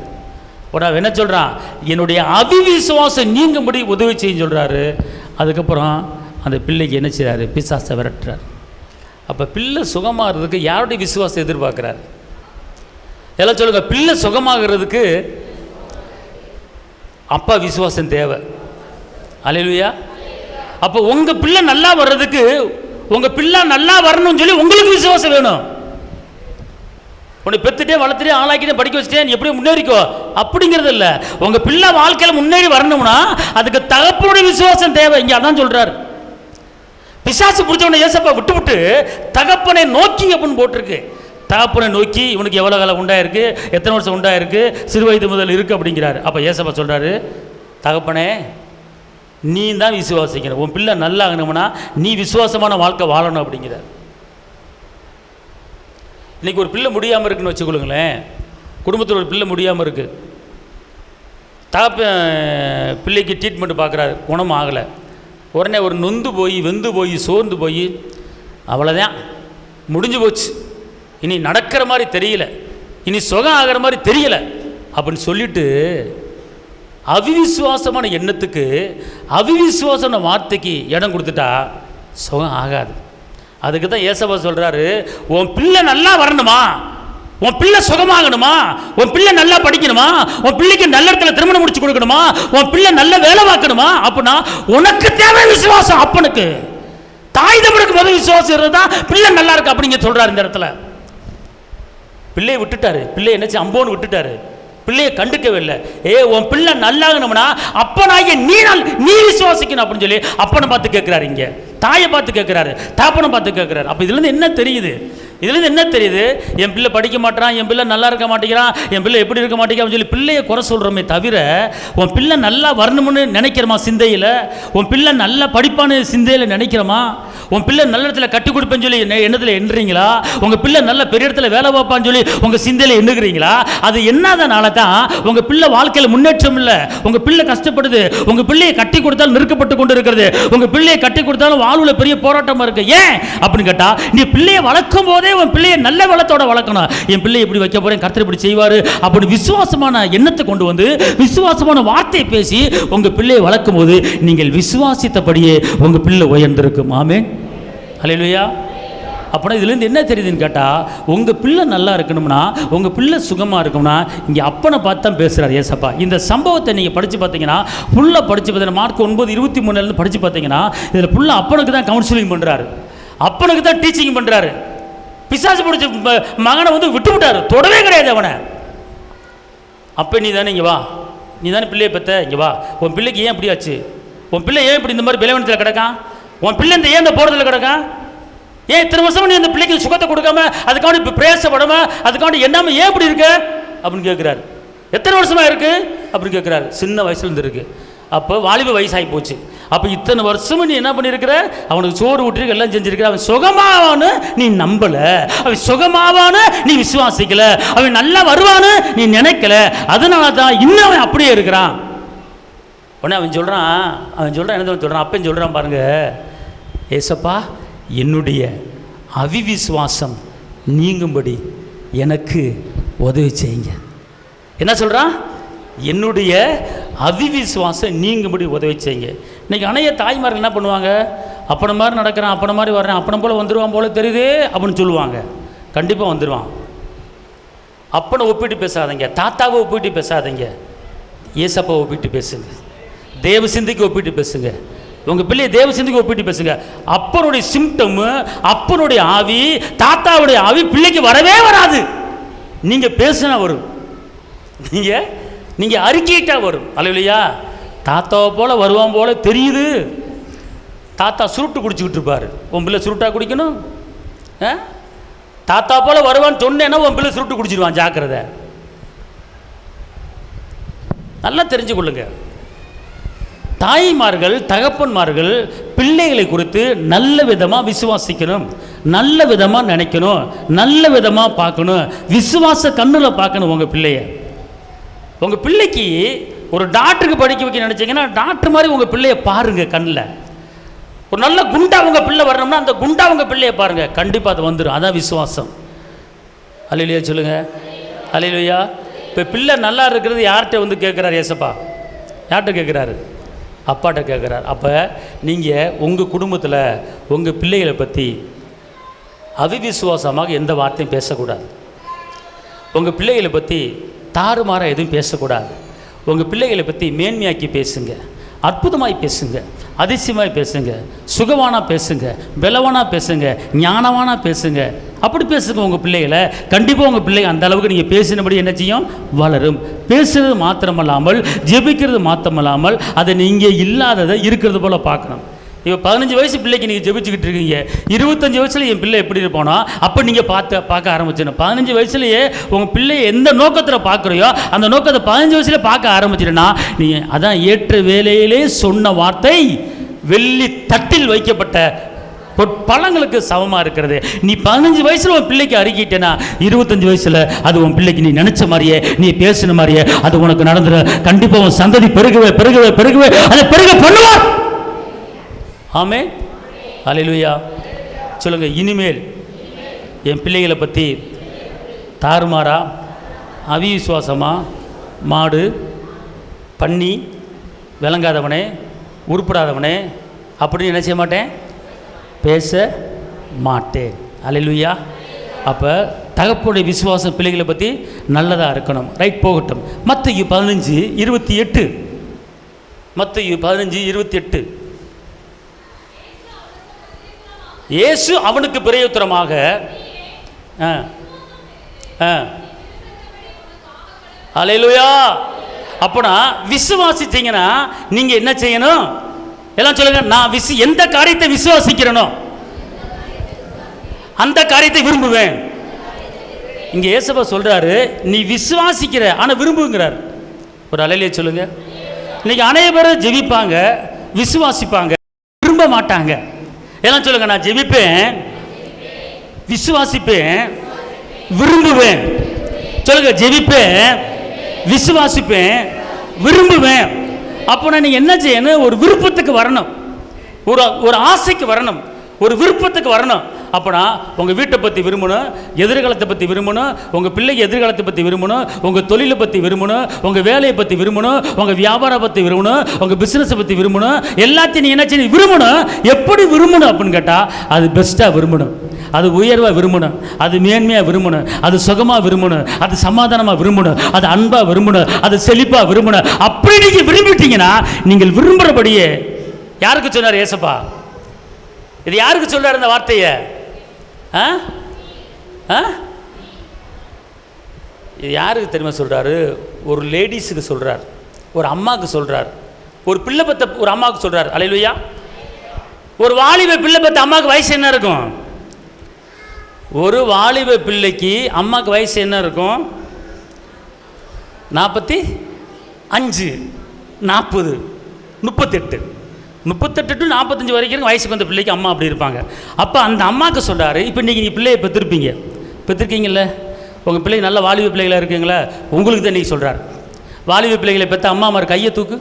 உடனே என்ன சொல்கிறான்? என்னுடைய அவிவிசுவாசம் நீங்கும்படி உதவி செய்ய சொல்கிறாரு. அதுக்கப்புறம் அந்த பிள்ளைக்கு என்ன செய்கிறாரு? பிசாசை விரட்டுறார். அப்போ பிள்ளை சுகமாகிறதுக்கு யாருடைய விசுவாசம் எதிர்பார்க்குறாரு? எல்லாம் சொல்லுங்க, பிள்ளை சுகமாகிறதுக்கு அப்பா விசுவாசம் தேவை. அல்லேலூயா. அப்போ உங்கள் பிள்ளை நல்லா வர்றதுக்கு, உங்கள் பிள்ளை நல்லா வரணும்னு சொல்லி உங்களுக்கு விசுவாசம் வேணும். உன்னை பெற்றுட்டே வளர்த்துட்டே ஆளாக்கிட்டே படிக்க வச்சுட்டே நீ எப்படியும் முன்னேறிக்கோ அப்படிங்கிறது இல்லை. உங்கள் பிள்ளை வாழ்க்கையில் முன்னேறி வரணும்னா அதுக்கு தகப்பனுடைய விசுவாசம் தேவை. இங்கே அதான் சொல்கிறார். பிசாசு பிடிச்சவனை ஏசப்பா விட்டு தகப்பனை நோக்கி அப்படின்னு போட்டிருக்கு. தகப்பனை நோக்கி இவனுக்கு எவ்வளோ காலம் உண்டாயிருக்கு, எத்தனை வருஷம் உண்டாயிருக்கு, சிறு வயது முதல் இருக்குது அப்படிங்கிறாரு. அப்போ ஏசப்பா சொல்கிறாரு, தகப்பனே நீ தான் விசுவாசிக்கணும், உன் பிள்ளை நல்லா ஆகணும்னா நீ விசுவாசமான வாழ்க்கை வாழணும் அப்படிங்கிறார். இன்றைக்கி ஒரு பிள்ளை முடியாமல் இருக்குன்னு வச்சுக்கொள்ளுங்களேன். குடும்பத்தில் ஒரு பிள்ளை முடியாமல் இருக்குது. பிள்ளைக்கு ட்ரீட்மெண்ட் பார்க்குறாரு, குணம் ஆகலை. உடனே ஒரு நொந்து போய் வெந்து போய் சோர்ந்து போய் அவ்வளோதான் முடிஞ்சு போச்சு, இனி நடக்கிற மாதிரி தெரியல, இனி சுகம் ஆகிற மாதிரி தெரியலை அப்படின்னு சொல்லிட்டு அவிவிசுவாசமான எண்ணத்துக்கு அவிவிசுவாசமான வார்த்தைக்கு இடம் கொடுத்துட்டா சுகம் ஆகாது. அதுக்கு தான் ஏசப்பா சொல்கிறாரு, உன் பிள்ளை நல்லா வரணுமா, உன் பிள்ளை சுகமாகணுமா, உன் பிள்ளை நல்லா படிக்கணுமா, உன் பிள்ளைக்கு நல்ல இடத்துல திருமணம் முடிச்சு கொடுக்கணுமா, உன் பிள்ளை நல்ல வேலை பார்க்கணுமா, அப்படின்னா உனக்கு தேவை விசுவாசம். அப்பனுக்கு தாய் தகப்பனுக்கு முதல் விசுவாசம் இருந்தால் பிள்ளை நல்லா இருக்கு அப்படிங்க சொல்கிறார். இந்த இடத்துல பிள்ளையை விட்டுட்டாரு, பிள்ளையை என்னச்சு அம்போன்னு விட்டுட்டாரு, பிள்ளையை கண்டுக்கவே இல்லை. உன் பிள்ளை நல்லாகணும்னா அப்பனாகிய நீ விசுவாசிக்கணும் அப்படின்னு சொல்லி அப்பனை பார்த்து கேட்குறாரு. இங்கே தாயை பார்த்து கேட்குறாரு, தாப்பனை பார்த்து கேட்குறாரு. அப்போ இதுலேருந்து என்ன தெரியுது? இதுலேருந்து என்ன தெரியுது? என் பிள்ளை படிக்க மாட்டான், என் பிள்ளை நல்லா இருக்க மாட்டேங்கிறான், என் பிள்ளை எப்படி இருக்க மாட்டேங்கிறான்னு சொல்லி பிள்ளையை குறை சொல்கிறோமே தவிர உன் பிள்ளை நல்லா வரணும்னு நினைக்கிறோமா சிந்தையில்? உன் பிள்ளை நல்லா படிப்பான்னு சிந்தையில் நினைக்கிறோமா? உன் பிள்ளை நல்ல இடத்துல கட்டி கொடுப்பேன்னு சொல்லி எண்ணத்தில் எண்ணுறீங்களா? உங்கள் பிள்ளை நல்ல பெரிய இடத்துல வேலை பார்ப்பான்னு சொல்லி உங்கள் சிந்தையில் எண்ணுகிறீங்களா? அது என்னதனால தான் உங்கள் பிள்ளை வாழ்க்கையில் முன்னேற்றம் இல்லை. உங்கள் பிள்ளை கஷ்டப்படுது. உங்கள் பிள்ளையை கட்டி கொடுத்தாலும் நிறுக்கப்பட்டு கொண்டு இருக்கிறது. உங்கள் பிள்ளையை கட்டி கொடுத்தாலும் வாழ்வில் பெரிய போராட்டமாக இருக்குது. ஏன் அப்படின்னு கேட்டால், நீ பிள்ளையை வளர்க்கும் போதே உன் பிள்ளையை நல்ல வளத்தோட வளர்க்கணும். என் பிள்ளையை எப்படி வைக்க போறேன், கர்த்தர் இப்படி செய்வார் அப்படி விசுவாசமான எண்ணத்தை கொண்டு வந்து விசுவாசமான வார்த்தையை பேசி உங்கள் பிள்ளையை வளர்க்கும் போது நீங்கள் விசுவாசித்தபடியே உங்கள் பிள்ளை உயர்ந்திருக்கும். ஆமென், ஹல்லேலூயா. அப்படின்னா இதுலேருந்து என்ன தெரியுதுன்னு கேட்டால், உங்கள் பிள்ளை நல்லா இருக்கணும்னா, உங்கள் பிள்ளை சுகமாக இருக்கணும்னா இங்கே அப்பனை பார்த்து தான் பேசுகிறார் ஏசப்பா. இந்த சம்பவத்தை நீங்கள் படித்து பார்த்தீங்கன்னா, ஃபுல்லாக படித்து பார்த்தீங்கன்னா, மார்க் 9:23 படித்து பார்த்தீங்கன்னா, இதில் ஃபுல்லாக அப்பனுக்கு தான் கவுன்சிலிங் பண்ணுறாரு, அப்பனுக்கு தான் டீச்சிங் பண்ணுறாரு. பிசாசு பிடிச்ச மகனை வந்து விட்டு விட்டார், தொடவே கிடையாது அவனை. அப்போ நீ தானே இங்கே வா, நீ தானே பிள்ளையை பெற்ற, இங்கே வா. உன் பிள்ளைக்கு ஏன் இப்படி ஆச்சு? உன் பிள்ளை ஏன் இப்படி இந்த மாதிரி பலவீனத்தில் கிடக்கான்? உன் பிள்ளை இந்த ஏன் இந்த போகிறதுல கிடக்கான்? ஏன் இத்தனை வருஷம் நீ அந்த பிள்ளைக்கு சுகத்தை கொடுக்காம, அதுக்காண்டி இப்போ பிரயாசப்படாம, அதுக்காண்டி என்னாம ஏன் இப்படி இருக்க அப்படின்னு கேட்குறாரு. எத்தனை வருஷமா இருக்கு அப்படின்னு கேட்குறாரு. சின்ன வயசுலேருந்து இருக்கு. அப்போ வாலிப வயசாகி போச்சு. அப்போ இத்தனை வருஷமும் நீ என்ன பண்ணியிருக்கிற? அவனுக்கு சோறு ஊற்றிருக்கு, எல்லாம் செஞ்சிருக்கிற. அவன் சுகமாவான்னு நீ நம்பலை, அவன் சுகமாவான்னு நீ விசுவாசிக்கல, அவன் நல்லா வருவான்னு நீ நினைக்கல. அதனால தான் இன்னும் அவன் அப்படியே இருக்கிறான். உடனே அவன் சொல்கிறான் என்ன சொல்கிறான்? அப்பன் சொல்கிறான் பாருங்க, ஏசப்பா என்னுடைய அவிவிசுவாசம் நீங்கும்படி எனக்கு உதவி செய்யுங்க. என்ன சொல்கிறான்? என்னுடைய அவிவிசுவாசம் நீங்கும்படி உதவி செய்யுங்க. இன்றைக்கி அணைய தாய்மார்கள் என்ன பண்ணுவாங்க? அப்பனை மாதிரி நடக்கிறான், அப்பனை மாதிரி வர்றேன், அப்பனை போல் வந்துடுவான் போல தெரியுதே அப்படின்னு சொல்லுவாங்க. கண்டிப்பாக வந்துடுவான். அப்பனை ஒப்பிட்டு பேசாதீங்க, தாத்தாவை ஒப்பிட்டு பேசாதீங்க, ஏசப்பா ஒப்பிட்டு பேசுங்க, தேவ சிந்தைக்கு ஒப்பிட்டு பேசுங்க, உங்கள் பிள்ளையை தேவ சிந்தைக்கு ஒப்பிட்டு பேசுங்க. அப்பனுடைய சிம்டம், அப்பனுடைய ஆவி, தாத்தாவுடைய ஆவி பிள்ளைக்கு வரவே வராது. நீங்கள் பேசுனா வரும், நீங்கள் அறிக்கையிட்டா வரும். அல்லையா? தாத்தாவை போல் வருவான் போல தெரியுது. தாத்தா சுருட்டு குடிச்சுக்கிட்டு இருப்பார், உன் பிள்ளை சுருட்டாக குடிக்கணும். தாத்தா போல் வருவான்னு சொன்னேன்னா உன் பிள்ளை சுருட்டு குடிச்சிடுவான், ஜாக்கிரதை. நல்லா தெரிஞ்சு கொள்ளுங்க. தாய்மார்கள், தகப்பன்மார்கள் பிள்ளைகளை குறித்து நல்ல விதமாக விசுவாசிக்கணும், நல்ல விதமாக நினைக்கணும், நல்ல விதமாக பார்க்கணும், விசுவாச கண்ணில் பார்க்கணும். உங்கள் பிள்ளைக்கு ஒரு டாக்டருக்கு படிக்க வைக்க நினச்சிங்கன்னா டாக்டர் மாதிரி உங்கள் பிள்ளையை பாருங்கள் கண்ணில். ஒரு நல்ல குண்டா உங்கள் பிள்ளை வரணும்னா அந்த குண்டா உங்கள் பிள்ளையை பாருங்கள், கண்டிப்பாக அது வந்துடும். அதான் விசுவாசம். அல்லேலூயா சொல்லுங்கள், அல்லேலூயா. இப்போ பிள்ளை நல்லா இருக்கிறது யார்கிட்ட வந்து கேட்குறாரு ஏசப்பா? யார்கிட்ட கேட்குறாரு? அப்பாட்ட கேட்குறார். அப்போ நீங்கள் உங்கள் குடும்பத்தில் உங்கள் பிள்ளைகளை பற்றி அவிவிசுவாசமாக எந்த வார்த்தையும் பேசக்கூடாது. உங்கள் பிள்ளைகளை பற்றி தாறுமாறாக எதுவும் பேசக்கூடாது. உங்கள் பிள்ளைகளை பற்றி மேன்மையாக்கி பேசுங்க, அற்புதமாய் பேசுங்க, அதிசயமாய் பேசுங்க, சுகவானா பேசுங்க, பலவானா பேசுங்க, ஞானவானா பேசுங்க. அப்படி பேசுங்க உங்கள் பிள்ளைகளை. கண்டிப்பாக உங்கள் பிள்ளைங்க அந்த அளவுக்கு நீங்கள் பேசினபடி என்ன செய்யும், வளரும். பேசுகிறது மாத்திரமல்லாமல் ஜெபிக்கிறது மாத்திரமல்லாமல் அதை நீங்கள் இல்லாததை இருக்கிறது போல் பார்க்கணும். இப்போ 15 வயசு பிள்ளைக்கு நீங்கள் ஜெபிச்சுக்கிட்டு இருக்கீங்க, 25 வயசில் என் பிள்ளை எப்படி இருப்பானோ அப்போ நீங்கள் பார்க்க ஆரம்பிச்சிடணும். 15 வயசுலேயே உங்கள் பிள்ளையை எந்த நோக்கத்தில் பார்க்குறையோ அந்த நோக்கத்தை 15 வயசுலேயே பார்க்க ஆரம்பிச்சிடுன்னா நீங்கள் அதான் ஏற்ற வேலையிலே சொன்ன வார்த்தை வெள்ளி தட்டில் வைக்கப்பட்ட பழங்களுக்கு சமமாக இருக்கிறது. நீ 15 வயசில் உன் பிள்ளைக்கு அறிக்கிட்டேன்னா 25 வயசில் அது உன் பிள்ளைக்கு நீ நினச்ச மாதிரியே நீ பேசின மாதிரியே அது உனக்கு நடந்துட. கண்டிப்பாக உன் சந்ததி பெருகவே பெருகவே பெருகவே அதை பெருக பண்ணுவார். ஆமென், அல்லேலூயா. சொல்லுங்க, இனிமேல் என் பிள்ளைகளை பற்றி தாறுமாறா அவிசுவாசமா மாடு பன்னி விளங்காதவனே உருப்படாதவனே அப்படின்னு என்ன செய்ய மாட்டேன், பேச மாட்டேன். அல்லேலூயா. அப்போ தகப்பனுடைய விசுவாசம் பிள்ளைகளை பற்றி நல்லதாக இருக்கணும். ரைட், போகட்டும். மத்தேயு 15:28. மத்தேயு 15:28. இயேசு அவனுக்கு பிரயோத்தரமாக அல்லேலூயா. அப்போனா விசுவாசித்தீங்கன்னா நீங்கள் என்ன செய்யணும், எல்லாம் சொல்லுங்க. நான் எந்த காரியத்தை விசுவாசிக்கிறேனோ அந்த காரியத்தை விரும்புவேன். இங்கே இயேசுவா சொல்றாரு, நீ விசுவாசிக்கிற ஆனால் விரும்புங்கிறார். ஒரு அல்லேலூயா சொல்லுங்க. இன்னைக்கு அனைவரும் ஜெபிப்பாங்க, விசுவாசிப்பாங்க, விரும்ப மாட்டாங்க. எல்லாம் சொல்லுங்க, நான் ஜெபிப்பேன், விசுவாசிப்பேன், விரும்புவேன். சொல்லுங்க, ஜெபிப்பேன், விசுவாசிப்பேன், விரும்புவேன். அப்போ நீங்கள் என்ன செய்யணும், ஒரு விருப்பத்துக்கு வரணும், ஒரு ஆசைக்கு வரணும், ஒரு விருப்பத்துக்கு வரணும். அப்போனா உங்கள் வீட்டை பற்றி விரும்பணும், எதிர்காலத்தை பற்றி விரும்பணும், உங்கள் பிள்ளைக்கு எதிர்காலத்தை பற்றி விரும்பணும், உங்கள் தொழிலை பற்றி விரும்பணும், உங்கள் வேலையை பற்றி விரும்பணும், உங்கள் வியாபாரம் பற்றி விரும்பணும், உங்கள் பிஸ்னஸை பற்றி விரும்பணும். எல்லாத்தையும் நீ என்ன செய்ய விரும்பணும். எப்படி விரும்பணும் அப்படின்னு கேட்டால் அது பெஸ்ட்டாக விரும்பணும், அது உயர்வாக விரும்பணும், அது மேன்மையாக விரும்பணும், அது சுகமாக விரும்பணும், அது சமாதானமாக விரும்பணும், அது அன்பாக விரும்பணும், அது செழிப்பாக விரும்பணும். அப்படி நீங்கள் விரும்பிட்டீங்கன்னா நீங்கள் விரும்புகிறபடியே. யாருக்கு சொன்னார் ஏசப்பா? இது யாருக்கு சொல்றார் இந்த வார்த்தையை? இது யாருக்கு தெரியுமா சொல்றாரு? ஒரு லேடிஸுக்கு சொல்றார், ஒரு அம்மாவுக்கு சொல்றார், ஒரு பிள்ளை பத்த ஒரு அம்மாவுக்கு சொல்றார். அல்லேலூயா. ஒரு வாலிப பிள்ளை பத்த அம்மாவுக்கு வயசு என்ன இருக்கும்? ஒரு வாலிப பிள்ளைக்கு அம்மாவுக்கு வயசு என்ன இருக்கும்? 45, 40, 38 to 45 வரைக்கும் வயசுக்கு வந்த பிள்ளைக்கு அம்மா அப்படி இருப்பாங்க. அப்போ அந்த அம்மாவுக்கு சொல்கிறாரு, இப்போ நீங்கள் நீ பிள்ளையை பெற்றிருக்கீங்கல்ல, உங்கள் பிள்ளை நல்ல வாலிப பிள்ளைகளாக இருக்குங்களா, உங்களுக்கு தான் நீங்கள் சொல்கிறார். வாலிப பிள்ளைகளை பெற்ற அம்மாமார் கையை தூக்கு.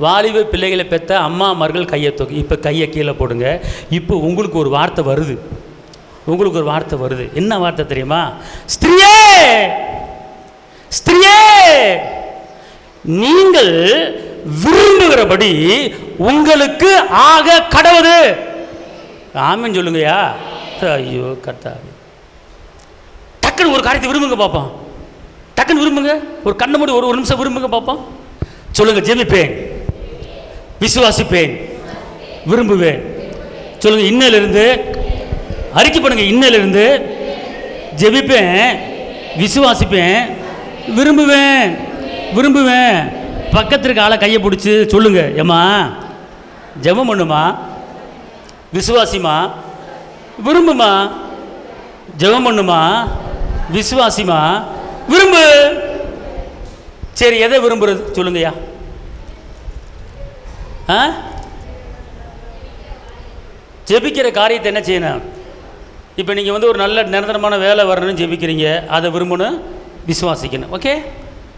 வாலிப பிள்ளைகளை பெற்ற அம்மாமார்கள் கையை தூக்கு. இப்போ கையை கீழே போடுங்க. இப்போ உங்களுக்கு ஒரு வார்த்தை வருது, உங்களுக்கு ஒரு வார்த்தை வருது. என்ன வார்த்தை தெரியுமா? ஸ்திரியே, ஸ்திரியே, நீங்கள் விரும்புகிறபடி உங்களுக்கு ஆக கடவுது. ஆமென் சொல்லுங்கயா. ஐயோ கர்த்தாவே, டக்குன்னு ஒரு காரியத்தை விரும்புங்க பார்ப்போம். டக்குன்னு விரும்புங்க, ஒரு கண்ணை மூடி ஒரு நிமிஷம் விரும்புங்க பார்ப்போம். சொல்லுங்க, ஜெபிப்பேன், விசுவாசிப்பேன், விரும்புவேன். சொல்லுங்க, இன்னிலிருந்து அறிக்கை பண்ணுங்க. இன்னிலிருந்து ஜெபிப்பேன், விசுவாசிப்பேன், விரும்புவேன், விரும்புவேன். பக்கத்திற்கு ஆளை கையை பிடிச்சி சொல்லுங்க, ஏம்மா ஜெபம் பண்ணுமா, விசுவாசிமா, விரும்புமா, ஜெபம் பண்ணுமா, விசுவாசிமா, விரும்பு. சரி, எதை விரும்புறது சொல்லுங்கய்யா? ஜெபிக்கிற காரியத்தை என்ன செய்யணும்? இப்போ நீங்கள் ஒரு நல்ல நிரந்தரமான வேலை வரணும்னு ஜெபிக்கிறீங்க, அதை விரும்பணும், விசுவாசிக்கணும். ஓகே,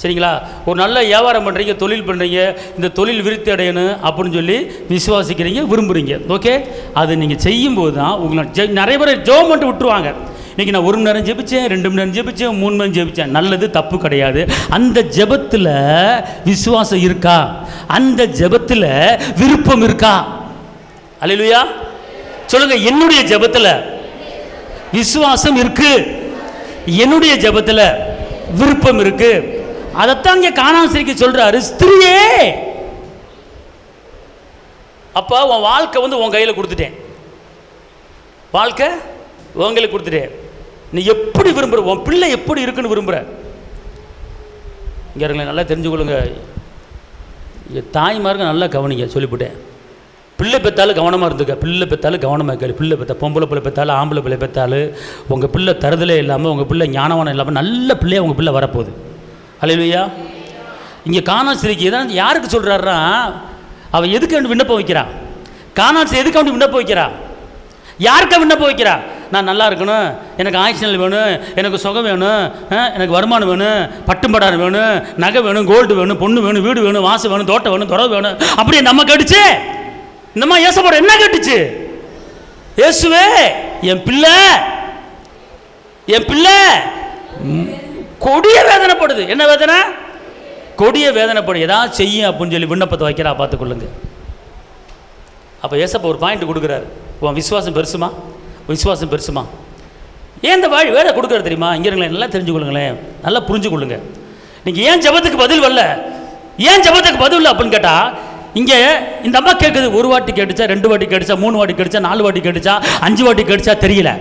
சரிங்களா? ஒரு நல்ல வியாபாரம் பண்ணுறீங்க, தொழில் பண்ணுறீங்க, இந்த தொழில் விருத்தி அடையணும் அப்படின்னு சொல்லி விசுவாசிக்கிறீங்க, விரும்புகிறீங்க. ஓகே, அது நீங்கள் செய்யும்போது தான் உங்களை நிறைய பேர் ஜெபம் பண்ணிட்டு விட்டுருவாங்க. இன்றைக்கி நான் 1 மணி நேரம் ஜெபித்தேன், 2 மணி நேரம் ஜெபித்தேன், 3 மணி நேரம் ஜெபித்தேன். நல்லது, தப்பு கிடையாது. அந்த ஜெபத்தில் விசுவாசம் இருக்கா? அந்த ஜெபத்தில் விருப்பம் இருக்கா? அல்லேலூயா சொல்லுங்கள். என்னுடைய ஜெபத்தில் விசுவாசம் இருக்கு, என்னுடைய ஜெபத்தில் விருப்பம் இருக்கு. அதைத்தான் இங்கே கானான்ஸ்திரிக்கு சொல்றாரு, ஸ்திரியே. அப்போ உன் வாழ்க்கை உன் கையில் கொடுத்துட்டேன். வாழ்க்கை உங்களுக்கு கொடுத்துட்டேன். நீ எப்படி விரும்புகிற, உன் பிள்ளை எப்படி இருக்குன்னு விரும்புகிற. இங்கே நல்லா தெரிஞ்சுக்கொள்ளுங்க, தாய்மாருக்கு நல்லா கவனிங்க, சொல்லிவிட்டேன். பிள்ளை பெற்றாலும் கவனமாக இருந்துக்க, பிள்ளை பெற்றாலும் கவனமாக இருக்காது. பிள்ளை பெற்ற பொம்பளை பிள்ளை பெற்றாலும் ஆம்பளை பிள்ளை பெற்றாலும் உங்கள் பிள்ளை தருதலே இல்லாமல், உங்கள் பிள்ளை ஞானவானம் இல்லாமல் நல்ல பிள்ளையாக உங்கள் பிள்ளை வரப்போகுது. அல்லேலூயா. இங்கே கானான் ஸ்திரீக்கு எதாவது யாருக்கு சொல்கிறாருன்னா, அவள் எதுக்கு வேண்டி விண்ணப்பம் வைக்கிறான்? கானான் ஸ்திரீ எதுக்கு வேண்டி விண்ணப்பம் வைக்கிறா? யாருக்கா விண்ணப்பம் வைக்கிறா? நான் நல்லா இருக்கணும், எனக்கு ஆக்சிஜன் வேணும், எனக்கு சுகம் வேணும், எனக்கு வருமானம் வேணும், பட்டும்படாரம் வேணும், நகை வேணும், கோல்டு வேணும், பொண்ணு வேணும், வீடு வேணும், வாசம் வேணும், தோட்டம் வேணும், துறவு வேணும். அப்படியே நம்ம கேட்டுச்சு. இந்தம்மா ஏசப்போட என்ன கேட்டுச்சு? இயேசுவே என் பிள்ளை கொடிய வேதனைப்படுது. என்ன வேதனை? கொடிய வேதனைப்படும். ஏதாவது செய்யும் அப்படின்னு சொல்லி விண்ணப்பத்தை வைக்கிறா, பார்த்துக்கொள்ளுங்க. அப்போ ஏசப்பா ஒரு பாயிண்ட் கொடுக்குறாரு. உன் விசுவாசம் பெருசுமா? விசுவாசம் பெருசுமா? ஏன் இந்த வேலை கொடுக்குறது தெரியுமா? இங்கே இருங்களேன், நல்லா தெரிஞ்சுக்கொள்ளுங்களேன், நல்லா புரிஞ்சுக்கொள்ளுங்க. நீங்கள் ஏன் ஜெபத்துக்கு பதில் வரல, ஏன் ஜெபத்துக்கு பதில் இல்லை அப்படின்னு கேட்டால், இங்கே இந்த அம்மா கேட்குது. 1 வாட்டி கேட்டுச்சா, 2 வாட்டி கேட்டுச்சா, 3 வாட்டி கேட்டுச்சா, 4 வாட்டி கேட்டுச்சா, 5 வாட்டி கேட்டுச்சா தெரியல.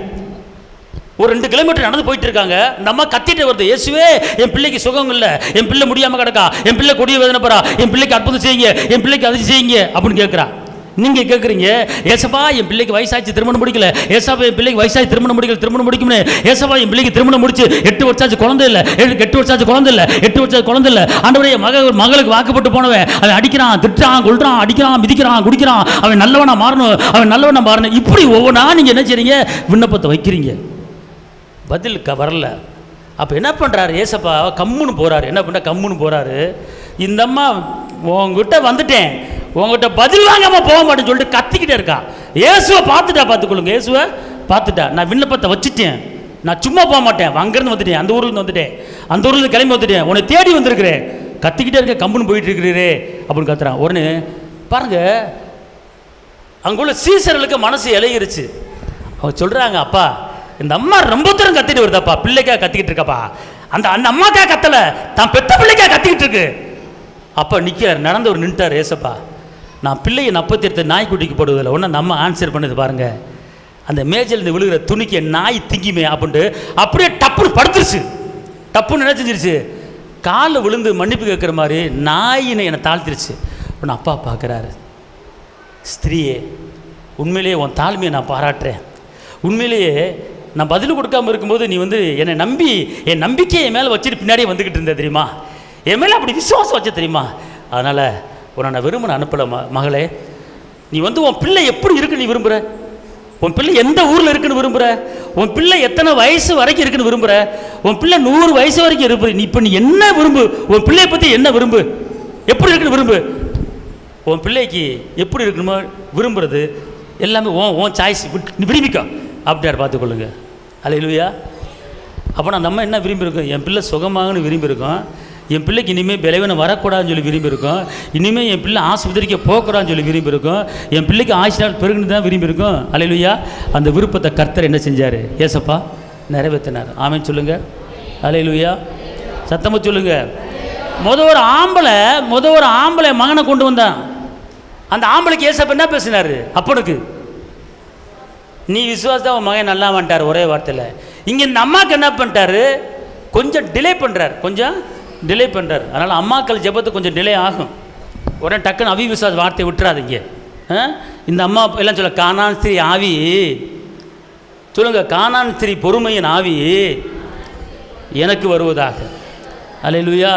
ஒரு 2 கிலோமீட்டர் நடந்து போயிட்டு இருக்காங்க. இந்த அம்மா கத்திட்டு வருது, இயேசுவே என் பிள்ளைக்கு சுகம் இல்லை, என் பிள்ளை முடியாமல் கிடக்கா, என் பிள்ளை கொடிய வேதனை போறா, என் பிள்ளைக்கு அற்புதம் செய்யுங்க, என் பிள்ளைக்கு அதை செய்யுங்க அப்படின்னு கேட்குறா. நீங்கள் கேட்குறீங்க, ஏசப்பா என் பிள்ளைக்கு வயசாச்சு திருமணம் முடிக்கல, ஏசப்பா என் பிள்ளைக்கு வயசாச்சு திருமணம் முடிக்கும்னு, ஏசப்பா என் பிள்ளைக்கு திருமணம் முடிச்சு 8 வருஷாச்சு குழந்தை இல்லை, 8 வருஷாச்சு குழந்தை இல்லை, ஆண்டவரே மகளுக்கு வாக்குப்பட்டு போனவன் அவன் அடிக்கிறான், திட்டுறான், கொள்றான், அடிக்கிறான், மிதிக்கிறான், குடிக்கிறான், அவன் நல்லவனா மாறணும். இப்படி ஒவ்வொன்றா நீங்கள் என்ன செய்றீங்க? விண்ணப்பத்தை வைக்கிறீங்க, பதில் வரல. அப்போ என்ன பண்ணுறாரு ஏசப்பா? கம்முன்னு போகிறாரு. என்ன பண்ண? கம்முன்னு போகிறாரு. இந்த அம்மா உங்ககிட்ட வந்துட்டேன், உங்ககிட்ட பதில் வாங்காமல் போக மாட்டேன்னு சொல்லிட்டு கத்திக்கிட்டே இருக்கா. இயேசுவை பார்த்துக்கொள்ளுங்க, இயேசுவை பார்த்துட்டா. நான் விண்ணப்பத்தை வச்சுட்டேன், நான் சும்மா போக மாட்டேன், அங்கேருந்து வந்துட்டேன், அந்த ஊர்லேருந்து வந்துட்டேன், அந்த ஊர்லேருந்து கிளம்பி வந்துட்டேன், உன்னை தேடி வந்திருக்கிறேன், கத்திக்கிட்டே இருக்க, கம்முன்னு போயிட்டு இருக்கிறீரே அப்படின்னு கத்துறான். உடனே பாருங்க, அங்குள்ள சீசர்களுக்கு மனசு இலையிருச்சு. அவங்க சொல்கிறாங்க, அப்பா இந்த அம்மா ரொம்ப தூரம் கத்திட்டு வருதாப்பா, பிள்ளைக்காக கத்திக்கிட்டு இருக்கப்பா, அந்த அம்மாக்கா கத்தலை, தான் பெத்த பிள்ளைக்காக கத்திக்கிட்டு இருக்கு. அப்போ நடந்தவர் நின்ட்டார். ஏசப்பா நான் பிள்ளையை நப்பத்திருத்த நாய்க்குட்டிக்கு போடுவதில்லை. ஒன்று நம்ம ஆன்சர் பண்ணுது பாருங்கள், அந்த மேஜிலேருந்து விழுகிற துணிக்கு நாய் திங்கிமே அப்படின்ட்டு அப்படியே டப்புன்னு படுத்துருச்சு. டப்புன்னு என்ன செஞ்சிருச்சு? காலில் விழுந்து மன்னிப்பு கேட்குற மாதிரி நாயினை என்னை தாழ்த்திருச்சு. ஒன்று அப்பா பார்க்குறாரு, ஸ்திரீயே உண்மையிலேயே உன் தாழ்மையை நான் பாராட்டுறேன், உண்மையிலேயே நான் பதில் கொடுக்காமல் இருக்கும்போது நீ என்னை நம்பி என் நம்பிக்கையை என் மேலே வச்சுட்டு பின்னாடியே வந்துக்கிட்டு இருந்த தெரியுமா, என் மேலே அப்படி விசுவாசம் வச்ச தெரியுமா, அதனால் உன்னை நான் விரும்பின அனுப்பலை. மகளே நீ உன் பிள்ளை எப்படி இருக்குன்னு நீ விரும்புகிற, உன் பிள்ளை எந்த ஊரில் இருக்குன்னு விரும்புகிற, உன் பிள்ளை எத்தனை வயசு வரைக்கும் இருக்குன்னு விரும்புகிற, உன் பிள்ளை 100 வயசு வரைக்கும் இருப்பு, நீ இப்போ நீ என்ன விரும்பு, உன் பிள்ளையை பற்றி என்ன விரும்பு, எப்படி இருக்குன்னு விரும்பு, உன் பிள்ளைக்கு எப்படி இருக்கணுமோ விரும்புகிறது எல்லாமே உன் சாய்ஸ், நீ விரும்பிக்கோ அப்படியார் பார்த்துக்கொள்ளுங்க. அல்லேலூயா. அப்போ நான் நம்ம என்ன விரும்பியிருக்கோம்? என் பிள்ளை சுகமாகனு விரும்பியிருக்கோம், என் பிள்ளைக்கு இனிமேல் விளைவனை வரக்கூடாதுன்னு சொல்லி விரும்பியிருக்கோம், இனிமேல் என் பிள்ளை ஆஸ்பத்திரிக்கு போகக்கூடாதுன்னு சொல்லி விரும்பியிருக்கோம், என் பிள்ளைக்கு ஆயுஷ் நாள் பெருகுன்னு தான் விரும்பியிருக்கோம். அல்லேலூயா. அந்த விருப்பத்தை கர்த்தர் என்ன செஞ்சார்? ஏசப்பா நிறைவேற்றினார். ஆமென் சொல்லுங்கள். அல்லேலூயா. சத்தமாக சொல்லுங்கள். ஒரு ஆம்பளை மகனை கொண்டு வந்தான். அந்த ஆம்பளைக்கு ஏசப்பா என்ன பேசினார்? அப்பனுக்கு நீ விசுவாசம் உன் மகன் நல்லா வந்துட்டார் ஒரே வார்த்தையில். இங்கே இந்த அம்மாவுக்கு என்ன பண்ணிட்டாரு? கொஞ்சம் டிலே பண்ணுறார். அதனால் அம்மாக்கள் ஜெபத்துக்கு கொஞ்சம் டிலே ஆகும். உடனே டக்குன்னு அவிவிசுவாச வார்த்தையை விட்டுறாதீங்க. இந்த அம்மா எல்லாம் சொல்ல, கானான் ஸ்திரீ ஆவி சொல்லுங்கள், கானான் ஸ்திரீ பொறுமையின் ஆவி எனக்கு வருவதாக. அல்லேலூயா.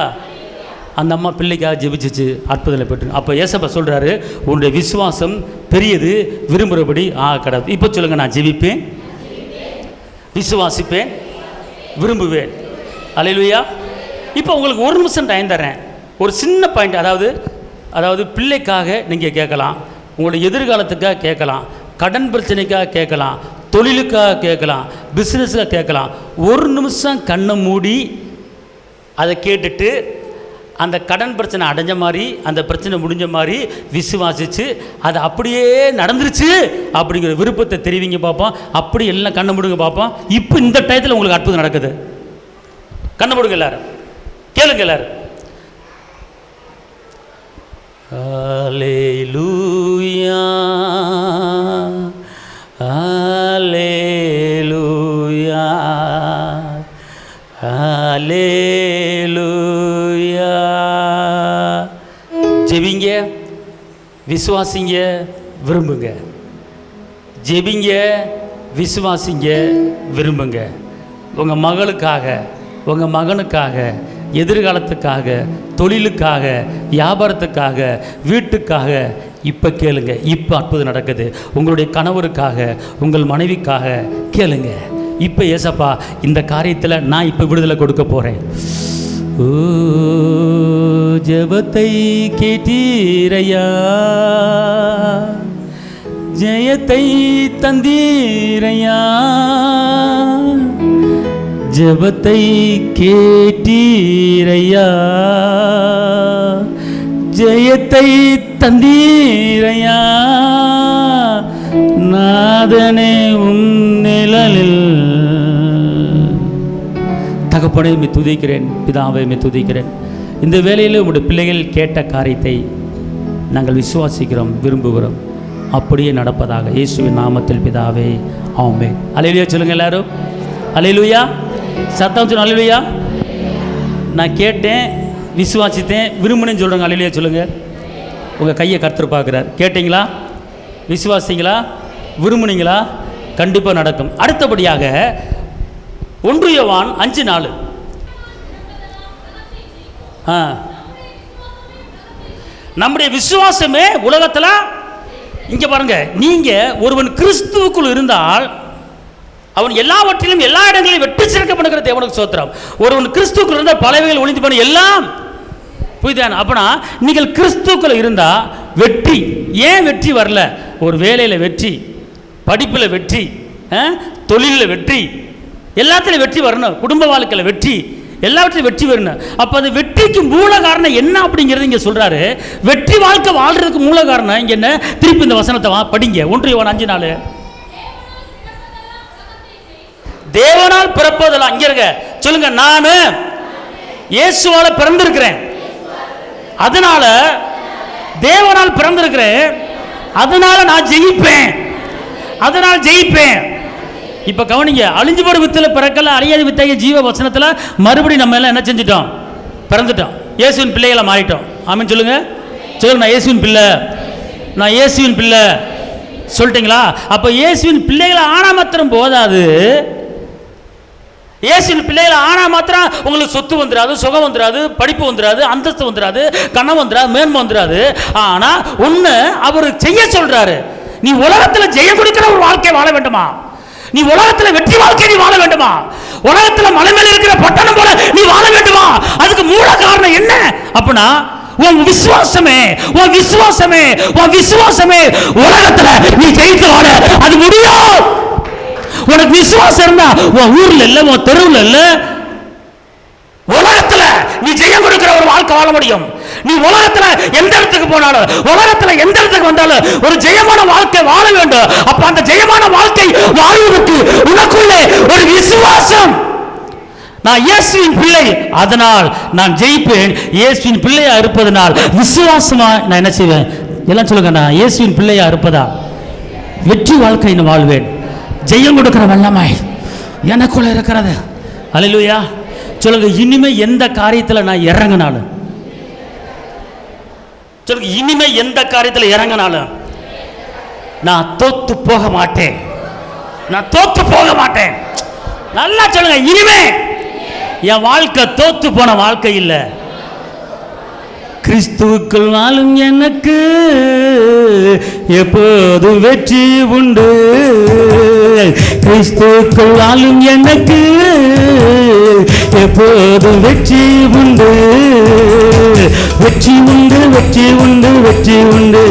அந்த அம்மா பிள்ளைக்காக ஜெபிச்சிச்சு, அற்புதங்களை பெற்று. அப்போ ஏசப்பா சொல்கிறாரு, உன்னுடைய விசுவாசம் பெரியது, விரும்புகிறபடி கடவுள். இப்போ சொல்லுங்கள், நான் ஜெபிப்பேன், விசுவாசிப்பேன், விரும்புவேன். அல்லேலூயா. இப்போ உங்களுக்கு 1 நிமிஷம் டைம் தரேன். ஒரு சின்ன பாயிண்ட், அதாவது பிள்ளைக்காக நீங்கள் கேட்கலாம், உங்களுடைய எதிர்காலத்துக்காக கேட்கலாம், கடன் பிரச்சனைக்காக கேட்கலாம், தொழிலுக்காக கேட்கலாம், பிஸ்னஸுக்காக கேட்கலாம். 1 நிமிஷம் கண்ணை மூடி அதை கேட்டுட்டு அந்த கடன் பிரச்சனை அடைஞ்ச மாதிரி, அந்த பிரச்சனை முடிஞ்ச மாதிரி விசுவாசிச்சு அது அப்படியே நடந்துருச்சு அப்படிங்கிற விருப்பத்தை தெரிவிங்க பார்ப்போம். அப்படி எல்லாம் கண்ணை மூடுங்க பார்ப்போம். இப்போ இந்த டயத்தில் உங்களுக்கு அற்புதம் நடக்குது. கண்ணை மூடுங்க எல்லாரும், கேளுங்க எல்லாரும். அல்லேலூயா, அல்லேலூயா. அல்லேலூயா. ஜெபிங்க, விசுவாசிங்க, விரும்புங்க. ஜெபிங்க, விசுவாசிங்க, விரும்புங்க. உங்கள் மகளுக்காக, உங்கள் மகனுக்காக, எதிர்காலத்துக்காக, தொழிலுக்காக, வியாபாரத்துக்காக, வீட்டுக்காக இப்போ கேளுங்க. இப்போ அற்புதம் நடக்குது. உங்களுடைய கணவருக்காக, உங்கள் மனைவிக்காக கேளுங்க. இப்போ ஏசப்பா இந்த காரியத்தில் நான் இப்போ விடுதலை கொடுக்க போகிறேன். ஓ ஜெபத்தை கேட்டீரையா, ஜெயத்தை தந்தீரையா, ஜெபத்தை கேட்டீரையா, ஜெயத்தை தந்தீரையா, நாதனே உம் நிழலில். தகப்பனே உம்மை துதிக்கிறேன், பிதாவே உம்மை துதிக்கிறேன். இந்த வேளையில் உங்களுடைய பிள்ளைகள் கேட்ட காரியத்தை நாங்கள் விசுவாசிக்கிறோம், விரும்புகிறோம். அப்படியே நடப்பதாக இயேசுவின் நாமத்தில் பிதாவே, ஆமென். அல்லேலூயா சொல்லுங்கள் எல்லாரும். அல்லேலூயா சத்தம் சொல்லுங்க. அல்லேலூயா. நான் கேட்டேன், விசுவாசித்தேன், விரும்பினேன்னு சொல்கிறேங்க. அல்லேலூயா சொல்லுங்கள். உங்கள் கையை கர்த்தர் பார்க்குறார். கேட்டிங்களா? விசுவாசிங்களா? விரும்புனீங்களா? கண்டிப்பாக நடக்கும். அடுத்தபடியாக 1 யோவான் 5:4. நம்முடைய விசுவாசமே உலகத்தில், இங்கே பாருங்க, நீங்கள் ஒருவன் கிறிஸ்துவுக்குள் இருந்தால் அவன் எல்லாவற்றிலும் எல்லா இடங்களிலும் வெற்றி சேர்க்கப்படுகிற தேவனுக்கு ஸ்தோத்திரம். ஒருவன் கிறிஸ்துவுக்குள் இருந்தால் பலவைகள் ஒளிந்து போன எல்லாம் புரியுதான? அப்படின்னா நீங்கள் கிறிஸ்துக்குள்ள இருந்தால் வெற்றி. ஏன் வெற்றி வரல? ஒரு வேலையில் வெற்றி, படிப்பில் வெற்றி, தொழிலில் வெற்றி, எல்லாத்துலையும் வெற்றி வரணும். குடும்ப வாழ்க்கையில் வெற்றி, எல்லாவற்றையும் வெற்றி வரணும். அப்போ அது வெற்றிக்கு மூல காரணம் என்ன அப்படிங்கிறது இங்கே சொல்கிறாரு. வெற்றி வாழ்க்கை வாழ்கிறதுக்கு மூல காரணம் இங்கே என்ன? திருப்பி இந்த வசனத்தை படிங்க. 1 யோவான் 5:4. தேவனால் பிறப்பதெல்லாம், இங்கே இருக்க சொல்லுங்க, நான் இயேசுவால பிறந்திருக்கிறேன், அதனால தேவனால் பிறந்திருக்கிறேன், அதனால நான் ஜெயிப்பேன், அதனால ஜெயிப்பேன். இப்ப கவனிங்க, அழிஞ்சு போற வித்துல பிறக்கல, அழியாத வித்தாகிய ஜீவ வசனத்துல மறுபடியும் நம்ம எல்லாம் என்ன செஞ்சிட்டோம்? பிறந்துட்டோம். இயேசுவின் பிள்ளைகளை மாறிட்டோம். ஆமென் சொல்லுங்க. சொல்லுங்க, நான் இயேசுவின் பிள்ளை, நான் இயேசுவின் பிள்ளை சொல்லிட்டீங்களா? அப்ப இயேசுவின் பிள்ளைகளை ஆனா மாத்திரம் போதாது. இயேசுவின் பிள்ளைகளை ஆனா மாத்திரம் உங்களுக்கு சொத்து வந்துடாது, சுகம் வந்துடாது, படிப்பு வந்துடாது, அந்தஸ்து வந்துடாது, கணம் வந்துடாது, மேன்மை வந்துடாது. ஆனா ஒண்ணு அவர் செய்ய சொல்றாரு. நீ உலகத்துல ஜெயம் கொடுக்கிற ஒரு வாழ்க்கை வாழ வேண்டுமா? நீ உலகத்துல வெற்றி வாழ்க்கை நீ வாழ வேண்டுமா? உலகத்துல மலை மேல இருக்கிற பட்டணம் போல நீ வாழ வேண்டுமா? அதுக்கு மூல காரணம் என்ன அப்படின்னா உன் விசுவாசமே, உன் விசுவாசமே, உன் விசுவாசமே. உலகத்துல நீ ஜெயித்து வாழ அது முடியும். உனக்கு விசுவாசம் இருந்தா உன் ஊர்ல இல்ல, உன் தெருவில் இல்ல, உலகத்துல நீ ஜெயம் கொடுக்கிற ஒரு வாழ்க்கை வாழ முடியும். நீ உலகத்துல எந்த இடத்துக்கு போனாலும், உலகத்துல எந்த இடத்துக்கு வந்தாலும் ஒரு ஜெயமான வாழ்க்கை வாழ வேண்டும். அப்ப அந்த ஜெயமான வாழ்க்கை வாழ்வதற்கு உனக்குள்ளே ஒரு விசுவாசம். நான் இயேசுவின் பிள்ளை, அதனால் நான் ஜெயிப்பேன். இயேசுவின் பிள்ளையா இருப்பதனால் விசுவாசமா நான் என்ன செய்வேன்? எல்லாம் சொல்லுங்க, நான் இயேசுவின் பிள்ளையா இருப்பதா வெற்றி வாழ்க்கை நான் வாழ்வேன். ஜெயம் கொடுக்கிற வல்லமை எனக்குள்ள இருக்கிறது. அல்லேலூயா சொல்லுங்க. இனிமே எந்த காரியத்தில் நான் இறங்கினாலும், சொல்லுங்க, இனிமே எந்த காரியத்தில் இறங்கினாலும் நான் தோத்து போக மாட்டேன், நான் தோத்து போக மாட்டேன். நல்லா சொல்லுங்க, இனிமே என் வாழ்க்கை தோத்து போன வாழ்க்கை இல்லை. கிறிஸ்துவுக்குள் வாழும் எனக்கு எப்போது வெற்றி உண்டு. கிறிஸ்துவுக்குள் வாழும் எனக்கு எப்போது வெற்றி உண்டு. வெற்றி உண்டு, வெற்றி உண்டு, வெற்றி உண்டு,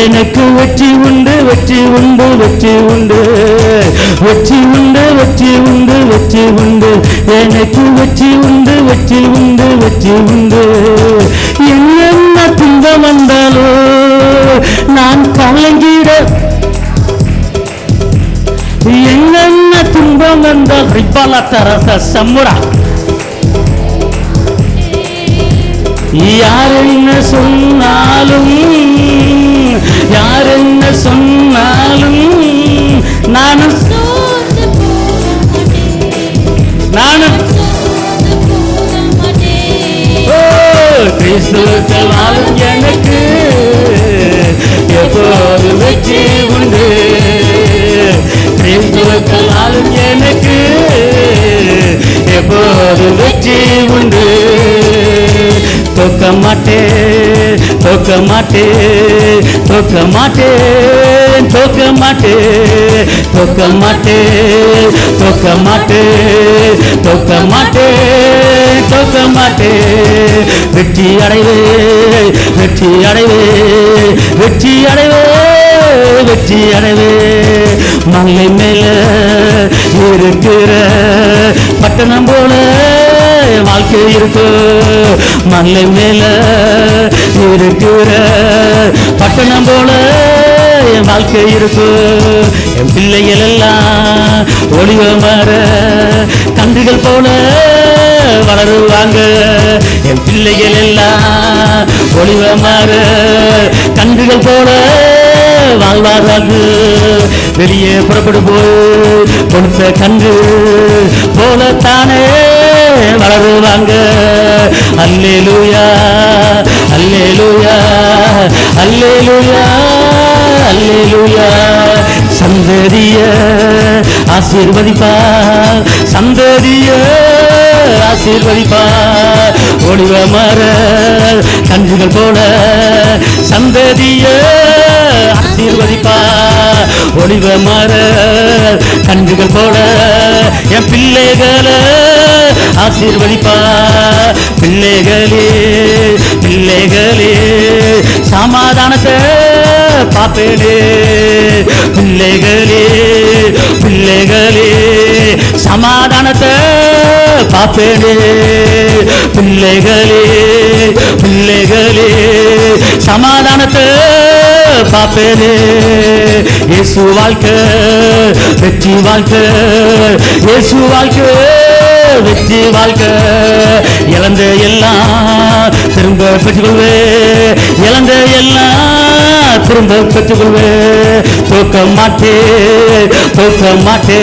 எனக்கு வெற்றி உண்டு, வெற்றி உண்டு, வெற்றி உண்டு, வெற்றி உண்டு, வெற்றி உண்டு, வெற்றி உண்டு, எனக்கு வெற்றி உண்டு, வெற்றி உண்டு, வெற்றி உண்டு. என்ன துன்பம் வந்தாலோ நான் கலங்கிட, என்னென்ன துன்பம் வந்தால் ரிப்பால தரச சம்முரா. யார் என்ன சொன்னாலும், யார் என்ன சொன்னாலும் நான் கிறிஸ்துவுக்குள் வாழும் எனக்கு எப்போது வெற்றி உண்டு. கிறிஸ்துவுக்குள் வாழும் எனக்கு எப்போது வெற்றி உண்டு. தோக்க மாட்டேன், தோக்க மாட்டேன், தோக்க மாட்டேன், தோக்க மாட்டேன், தோக்க மாட்டேன், தோக்க மாட்டேன், தோக்க மாட்டேன், தோக்க மாட்டேன். வெற்றி அடைவே, வெற்றி அடைவே, வெற்றி அடைவே, வெற்றி அடைவே. மலை மேல இருக்கிற பட்டணம் போல வாழ்க்கை இருக்கு. மலை மேல இருக்கிற பட்டணம் போல வாழ்க்கை இருக்கு. என் பிள்ளைகள் எல்லாம் ஒளிவ மர கன்றுகள் போல வளருவாங்க. என் பிள்ளைகள் எல்லாம் ஒளிவ மர கன்றுகள் போல வாழ்வார்கள். வெளியே புறப்படு போய் கொடுத்த கன்று போலத்தானே வளருவாங்க. அல்லேலூயா, அல்லேலூயா, அல்லேலூயா, அல்லேலூயா. சந்ததிய ஆசீர்வதிப்பா, சந்ததிய ஆசீர்வதிப்பா. ஒளிவ மர கன்றுகள் போல சந்ததிய ஆசீர்வதிப்பா. ஒளிவ மர கன்றுகள் போல என் பிள்ளைகளை ஆசீர்வதிப்பா. பிள்ளைகளே, பிள்ளைகளே சமாதானத்தை பாப்பேனே. பிள்ளைகளே, பிள்ளைகளே சமாதானத்தை பாப்பேனே. பிள்ளைகளே, பிள்ளைகளே சமாதானத்தை பாப்பேனே. இயேசு வாழ்க்கை வெற்றி வாழ்க்கை, இயேசு வாழ்க்கை வெற்றி வாழ்க்கை. இழந்த எல்லாம் திரும்ப பெற்றுக்கொள்வே, இழந்த எல்லாம் திரும்ப பெற்றுக்கொள்வே. தோக்க மாட்டே, தோக்க மாட்டே,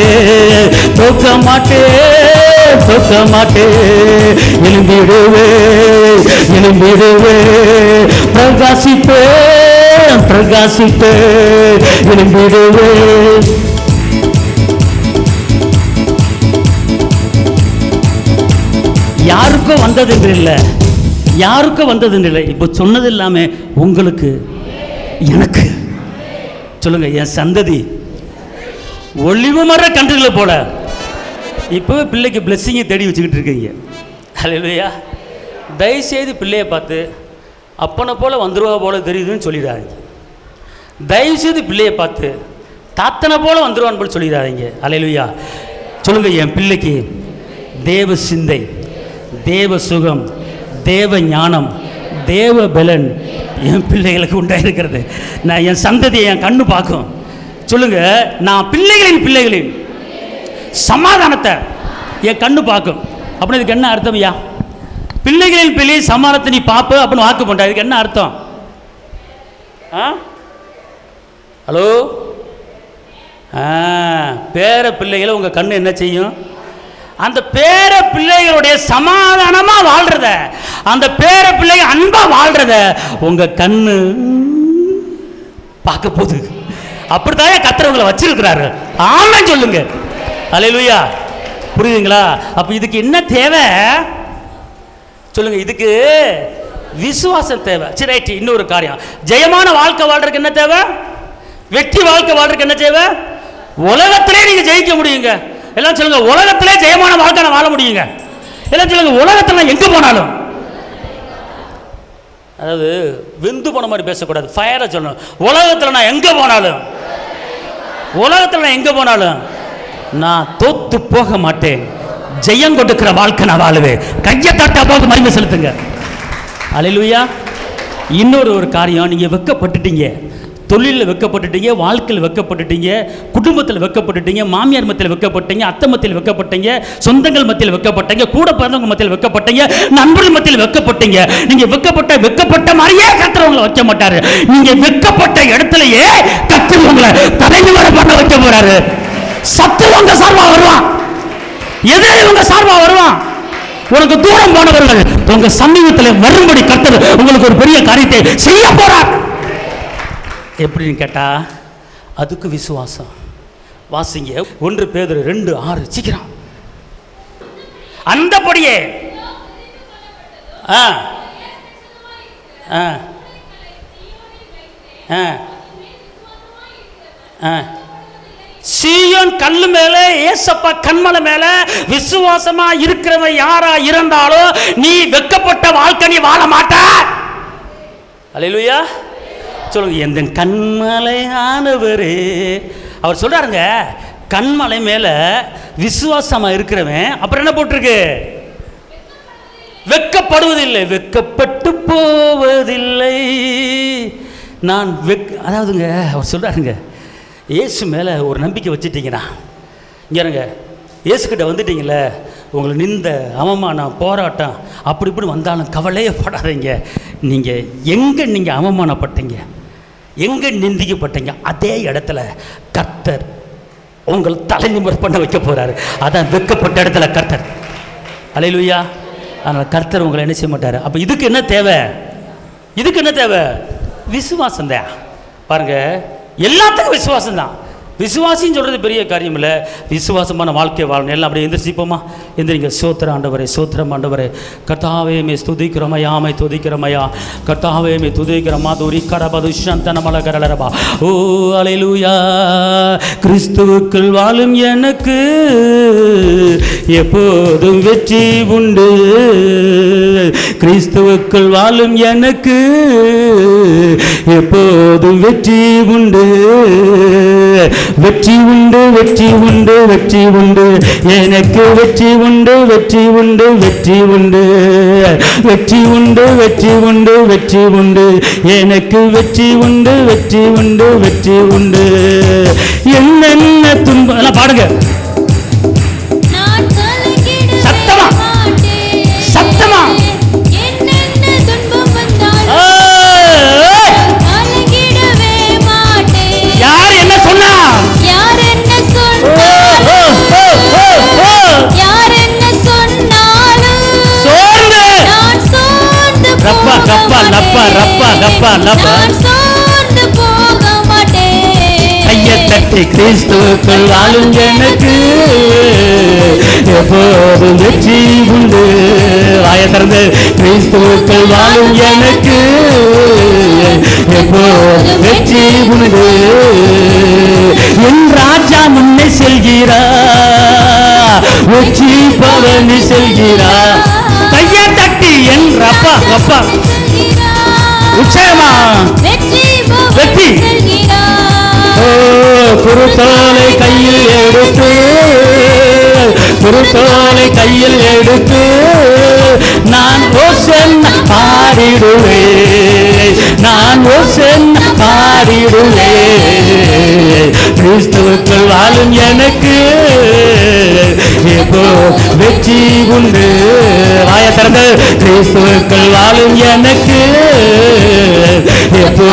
தோக்க மாட்டே, தோக்க மாட்டே. எழும்பிடுவே, எழும்பிடுவே, பிரகாசிப்பே, பிரகாசிப்பே, எழும்பிடுவே. யாருக்கும் வந்தது என்று இல்லை, யாருக்கும் வந்தது என்று இல்லை. இப்போ சொன்னது இல்லாம உங்களுக்கு எனக்கு சொல்லுங்க. என் சந்ததி ஒளிவு மர கன்றுகளை போல இப்போவே பிள்ளைக்கு பிளெஸ்ஸிங்கை தேடி வச்சுக்கிட்டு இருக்கீங்க. அல்லேலூயா. தயவுசெய்து பிள்ளையை பார்த்து அப்பனை போல வந்துருவா போல தெரியுதுன்னு சொல்லிடாதீங்க. தயவுசெய்து பிள்ளையை பார்த்து தாத்தனை போல வந்துருவான்னு போல சொல்லிடாதீங்க. அல்லேலூயா. சொல்லுங்க. என் பிள்ளைக்கு தேவ சிந்தை, தேவ சுகம், தேவ ஞானம், தேவ பலன் என் பிள்ளைகளுக்கு உண்டாயிருக்கிறது. நான் என் சந்ததியை என் கண்ணு பார்க்கும். சொல்லுங்க. நான் பிள்ளைகளின் சமாதானத்தை என் கண்ணு பார்க்கும். அப்படின்னு இதுக்கு என்ன அர்த்தம்? ஐயா, பிள்ளைகளின் பிள்ளை சமாதானத்தை நீ பார்ப்ப அப்படின்னு வாக்கு பண்ண, இதுக்கு என்ன அர்த்தம்? ஹலோ, பேர பிள்ளைகளை உங்க கண்ணு என்ன செய்யும்? அந்த பேர பிள்ளைகளுடைய சமாதானமா வாழ்றத, அந்த பேர பிள்ளைங்க அன்பா வாழ்றத உங்க கண்ணு பார்க்க போகுது. அப்படித்தான் கர்த்தர் வச்சிருக்கிறாரு. ஆமென் சொல்லுங்க. அல்லேலூயா. புரியுதுங்களா? அப்ப இதுக்கு என்ன தேவை சொல்லுங்க. இதுக்கு விசுவாசம் தேவை. சரி, ரைட். இன்னொரு காரியம், ஜெயமான வாழ்க்கை வாழ்றதுக்கு என்ன தேவை? வெற்றி வாழ்க்கை வாழ்றதுக்கு என்ன தேவை? உலகத்திலே நீங்க ஜெயிக்க முடியுங்க. எல்லாம் சொல்லுங்க. உலகத்திலே ஜெயமான வாழ்க்கை நான் வாழ முடியுங்க. எல்லாம் சொல்லுங்க. உலகத்தில் எங்க போனாலும், அதாவது வெந்து போன மாதிரி பேசக்கூடாது, ஃபயரை சொல்லணும். உலகத்தில் நான் எங்க போனாலும், உலகத்தில் நான் எங்க போனாலும் நான் தோத்து போக மாட்டேன். ஜெயம் கொடுக்கிற வாழ்க்கை நான் வாழுவேன். கையை தட்டா போக மகிமை செலுத்துங்க. அல்லேலூயா. இன்னொரு காரியம், நீங்க வெக்கப்பட்டுட்டீங்க. தொழிலில் வெக்கப்பட்டுட்டீங்க, வாழ்க்கையில் வெக்கப்பட்டுட்டீங்க, குடும்பத்தில் வெக்கப்பட்டுட்டீங்க, மாமியார் மத்தியில் வெக்கப்பட்டீங்க, அத்தை மத்தியில் வெக்கப்பட்டீங்க, சொந்தங்கள் மத்தியில் வெக்கப்பட்டீங்க, கூட பிறந்தவங்க மத்தியில் வெக்கப்பட்டீங்க, நண்பர்கள் மத்தியில் வெக்கப்பட்டீங்க. நீங்க வெக்கப்பட்ட மாதிரியே கர்த்தர் உங்களை வைக்க மாட்டாரு. நீங்க வெக்கப்பட்ட இடத்துலயே கர்த்தர் உங்களை தலைநிமிர பண்ண வைக்க போறாரு. சத்துரு உங்க சார்பா வருவான், எதிரி உங்க சார்பா வருவான். உனக்கு தூரம் போனவர்கள் உங்க சமீபத்தில் வரும்படி கர்த்தர் உங்களுக்கு ஒரு பெரிய காரியத்தை செய்ய போறார். எப்படின்னு கேட்டா அதுக்கு விசுவாசம். வாசிங்க 1 பேதுரு 2:6 சீக்கிரம். அந்தபடியே சீயோன் கல்லு மேல ஏசப்பா கண்மலை மேல விசுவாசமா இருக்கிறவன் யாரா இருந்தாலும் நீ வெட்கப்பட்ட வாழ்க்கை நீ வாழ மாட்ட. அல்லேலூயா சொல்லுங்க. எந்த கண்மலை ஆனவரே அவர் சொல்றாருங்க. கண்மலை மேல விசுவாசமா இருக்கிறவன் அப்புறம் என்ன போட்டிருக்கு? வெட்கப்படுவதில்லை, வெட்கப்பட்டு போவதில்லை. நான் அதாவதுங்க அவர் சொல்றாருங்க, இயேசு மேலே ஒரு நம்பிக்கை வச்சுட்டீங்கன்னா, இங்க இயேசுக்கிட்ட வந்துட்டீங்களே, உங்களை நிந்த அவமானம் போராட்டம் அப்படி இப்படி வந்தாலும் கவலையே படாதீங்க. நீங்கள் எங்கே நீங்கள் அவமானப்பட்டீங்க, எங்கே நிந்திக்கப்பட்டீங்க, அதே இடத்துல கர்த்தர் உங்கள் தலை நிமிர்ந்து பண்ண வைக்க போகிறாரு. அதான் வெட்கப்பட்ட இடத்துல கர்த்தர். அல்லேலூயா. ஆனால் கர்த்தர் உங்களை என்ன செய்ய மாட்டார். அப்போ இதுக்கு என்ன தேவை? இதுக்கு என்ன தேவை? விசுவாசம் தான். பாருங்க, எல்லாத்துக்கும் விசுவாசம் தான். விசுவாசின்னு சொல்கிறது பெரிய காரியம் இல்லை. விசுவாசமான வாழ்க்கை வாழணும். எல்லாம் அப்படியே எந்திரிச்சிப்போமா? எந்திரிங்க. சோத்திர ஆண்டவரே, சோத்திரம் ஆண்டவரே. கர்த்தாவே மே ஸ்துதிக்கிறோமையா, மை துதிக்கிறோமையா. கர்த்தாவே மே துதிக்கிறோமா. துரி கடபது சந்தன மலகரலரபா. ஓ அல்லேலூயா. கிறிஸ்துவுக்குள் வாழும் எனக்கு எப்போதும் வெற்றி உண்டு. கிறிஸ்துவுக்குள் வாழும் எனக்கு எப்போதும் வெற்றி உண்டு. வெற்றி உண்டு, வெற்றி உண்டு, வெற்றி உண்டு. எனக்கு வெற்றி உண்டு, வெற்றி உண்டு, வெற்றி உண்டு. வெற்றி உண்டு, வெற்றி உண்டு, வெற்றி உண்டு. எனக்கு வெற்றி உண்டு, வெற்றி உண்டு, வெற்றி உண்டு. என்னென்ன துன்பம் எல்லாம் பாடுங்க. சத்தமா சத்தமா. யார் என்ன சொன்னா? யார் என்ன சொன்னாலும் சோர்ந்து நான் சோர்ந்து ரப்பா ரப்பா லப்பா ரப்பா ரப்பா லப்பா சோர்ந்து போக மாட்டேன். கையை தட்டி கிறிஸ்துவுக்குள் வாழும் எனக்கு எப்போதும் வெற்றி உண்டு. வாயை திறந்து கிறிஸ்துவுக்குள் வாழும் எனக்கு எப்போதும் வெற்றி உண்டு. என் ராஜா முன்னே செல்கிறார், வெற்றி பவனி செல்கிறார். கையை தட்டி என் ரப்பா ரப்பா உச்சயமா வெற்றி. குருத்தோலை கையில் எடுத்து, குருத்தோலை கையில் எடுத்து நான் ஓசன்னா பாடிடுவேன், நான் ஓசன்னா பாடிடுவேன். கிறிஸ்துவுக்குள் வாழும் எனக்கு எப்போ வெற்றி உண்டு. வாயை திறந்து கிறிஸ்துவுக்குள் வாழும் எனக்கு எப்போ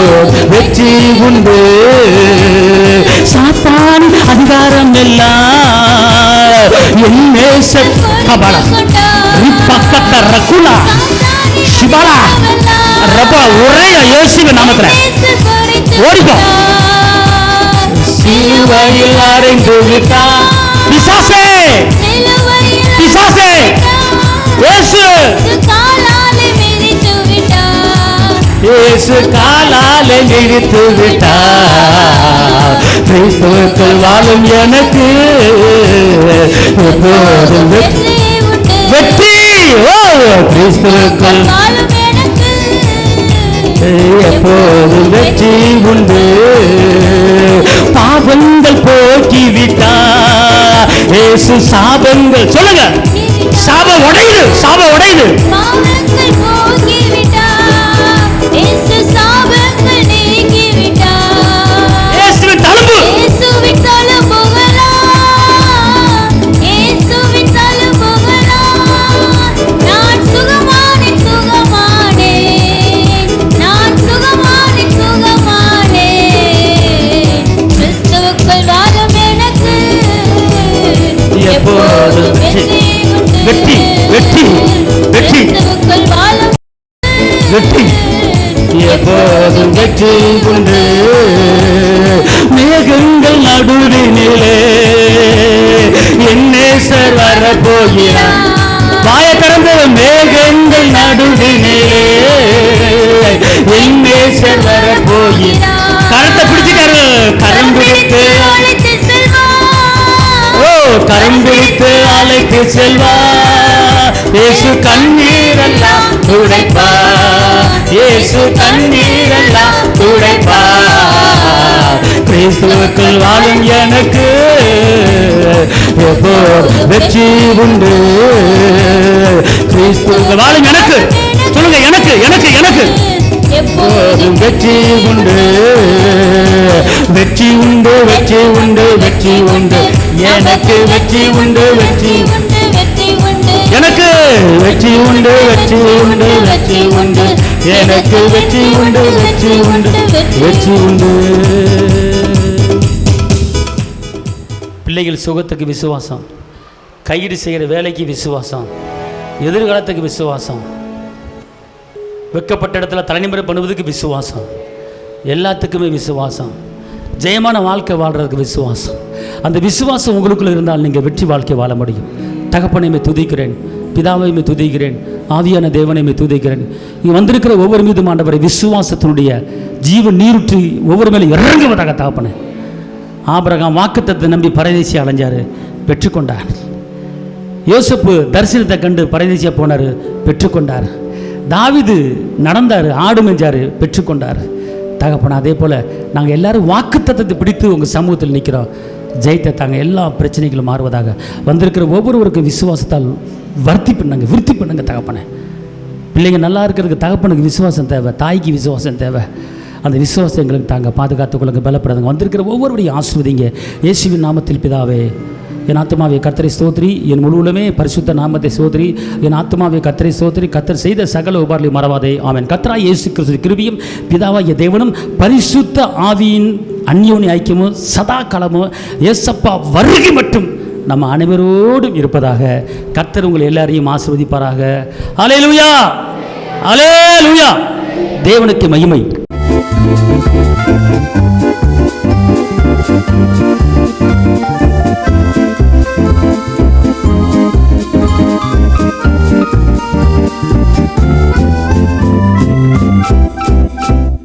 வெற்றி உண்டு. சாத்தான் அதிகாரம் எல்லாம் என் நேச கபல பக்கத்த ரகுலா சிபலா ரபா உரைய இயேசுவின் நாமத்துல ஓடிப்போ. சிலுவையில் அறைந்து விட்டார் பிசாசே, பிசாசே. இயேசு இயேசு காலாலே மிதித்து விட்டார். கிறிஸ்துவுக்குள் வாழும் எனக்கு எப்போதும் வெற்றி. ஓ கிறிஸ்துவுக்குள் எப்போதும் வெற்றி உண்டு. பாவங்கள் போக்கிவிட்டார் இயேசு. சாபங்கள் சொல்லுங்க, சாபம் உடையுது, சாபம் உடையுது. வெற்றி வெற்றி வெற்றி வெற்றி எப்போதும் வெற்றி உண்டு. மேகங்கள் நடுவினிலே என் நேசர் வரப்போகிறார். வாய திறந்து மேகங்கள் நடுவினிலே என் நேசர் வரப்போகிறார். கரத்தை பிடிச்சுக்காரு. கரம் பிடித்து கரம் பிடித்து அழைத்து செல்வா. இயேசு கண்ணீரெல்லாம் துடைப்பா. இயேசு கண்ணீரெல்லாம் துடைப்பா. கிறிஸ்துவுக்குள் வாழும் எனக்கு எப்போ வெற்றி உண்டு. கிறிஸ்துவுக்குள் வாழும் எனக்கு சொல்லுங்க. எனக்கு எனக்கு எனக்கு எப்போதும் வெற்றி உண்டு. வெற்றி உண்டு வெற்றி உண்டு வெற்றி உண்டு. எனக்கு வெற்றி உண்டு வெற்றி எனக்கு வெற்றி உண்டு வெற்றி உண்டு வெற்றி உண்டு. எனக்கு வெற்றி உண்டு வெற்றி உண்டு வெற்றி உண்டு. பிள்ளைகள் சுகத்துக்கு விசுவாசம், கையீடு செய்கிற வேலைக்கு விசுவாசம், எதிர்காலத்துக்கு விசுவாசம், வெட்கப்பட்ட இடத்துல தலைநிமிர பண்ணுவதுக்கு விசுவாசம், எல்லாத்துக்குமே விசுவாசம், ஜெயமான வாழ்க்கை வாழ்கிறதுக்கு விசுவாசம். அந்த விசுவாசம் உங்களுக்குள்ள இருந்தால் நீங்கள் வெற்றி வாழ்க்கை வாழ முடியும். தகப்பனையுமே துதிக்கிறேன், பிதாவையுமே துதிக்கிறேன், ஆவியான தேவனையுமே துதிக்கிறேன். இங்கே வந்திருக்கிற ஒவ்வொரு மீதும் ஆண்டவரை விசுவாசத்தினுடைய ஜீவ நீருற்றி ஒவ்வொரு மேலும் இறங்குவதாக தகப்பனே. ஆபிரகாம் வாக்குத்தத்தை நம்பி பரதேசி அலைஞ்சார், பெற்றுக்கொண்டார். யோசேப்பு தரிசனத்தை கண்டு பரதேசியாக போனார், பெற்றுக்கொண்டார். தாவீது நடந்தார், ஆடு மேய்ஞ்சார், பெற்றுக்கொண்டார். தகப்பன அதே போல் நாங்கள் எல்லோரும் வாக்குத்தத்தத்தை பிடித்து உங்கள் சமூகத்தில் நிற்கிறோம். ஜெயித்த தாங்க எல்லா பிரச்சனைகளும் மாறுவதாக. வந்திருக்கிற ஒவ்வொருவருக்கும் விசுவாசத்தால் விருத்தி பண்ணுங்க தகப்பனை. பிள்ளைங்க நல்லா இருக்கிறதுக்கு தகப்பனுக்கு விசுவாசம் தேவை, தாய்க்கு விசுவாசம் தேவை. அந்த விசுவாசம் எங்களுக்கு தாங்க, பாதுகாத்துக்கொள்ளுங்க, பலப்படுறதுங்க. வந்திருக்கிற ஒவ்வொருவரையும் ஆசீர்வதிங்க இயேசுவின் நாமத்தில் பிதாவே. என் ஆத்மாவே கர்த்தரை ஸ்தோத்திரி, என் முழுவதுமே பரிசுத்த நாமத்தை ஸ்தோத்திரி. என் ஆத்மாவே கர்த்தரை ஸ்தோத்திரி, கர்த்தர் செய்த சகல உபகாரங்களை மறவாதே. ஆமென். கர்த்தராகிய இயேசு கிறிஸ்து கிருபையும் பிதாவாகிய தேவனும் பரிசுத்த ஆவியின் அந்யோன்ய ஐக்கியமும் சதா காலமும் இயேசப்பா வருகை மட்டும் நம்ம அனைவரோடும் இருப்பதாக. கர்த்தர் உங்களை எல்லாரையும் ஆசீர்வதிப்பாராக. அல்லேலூயா, அல்லேலூயா. தேவனுக்கு மகிமை.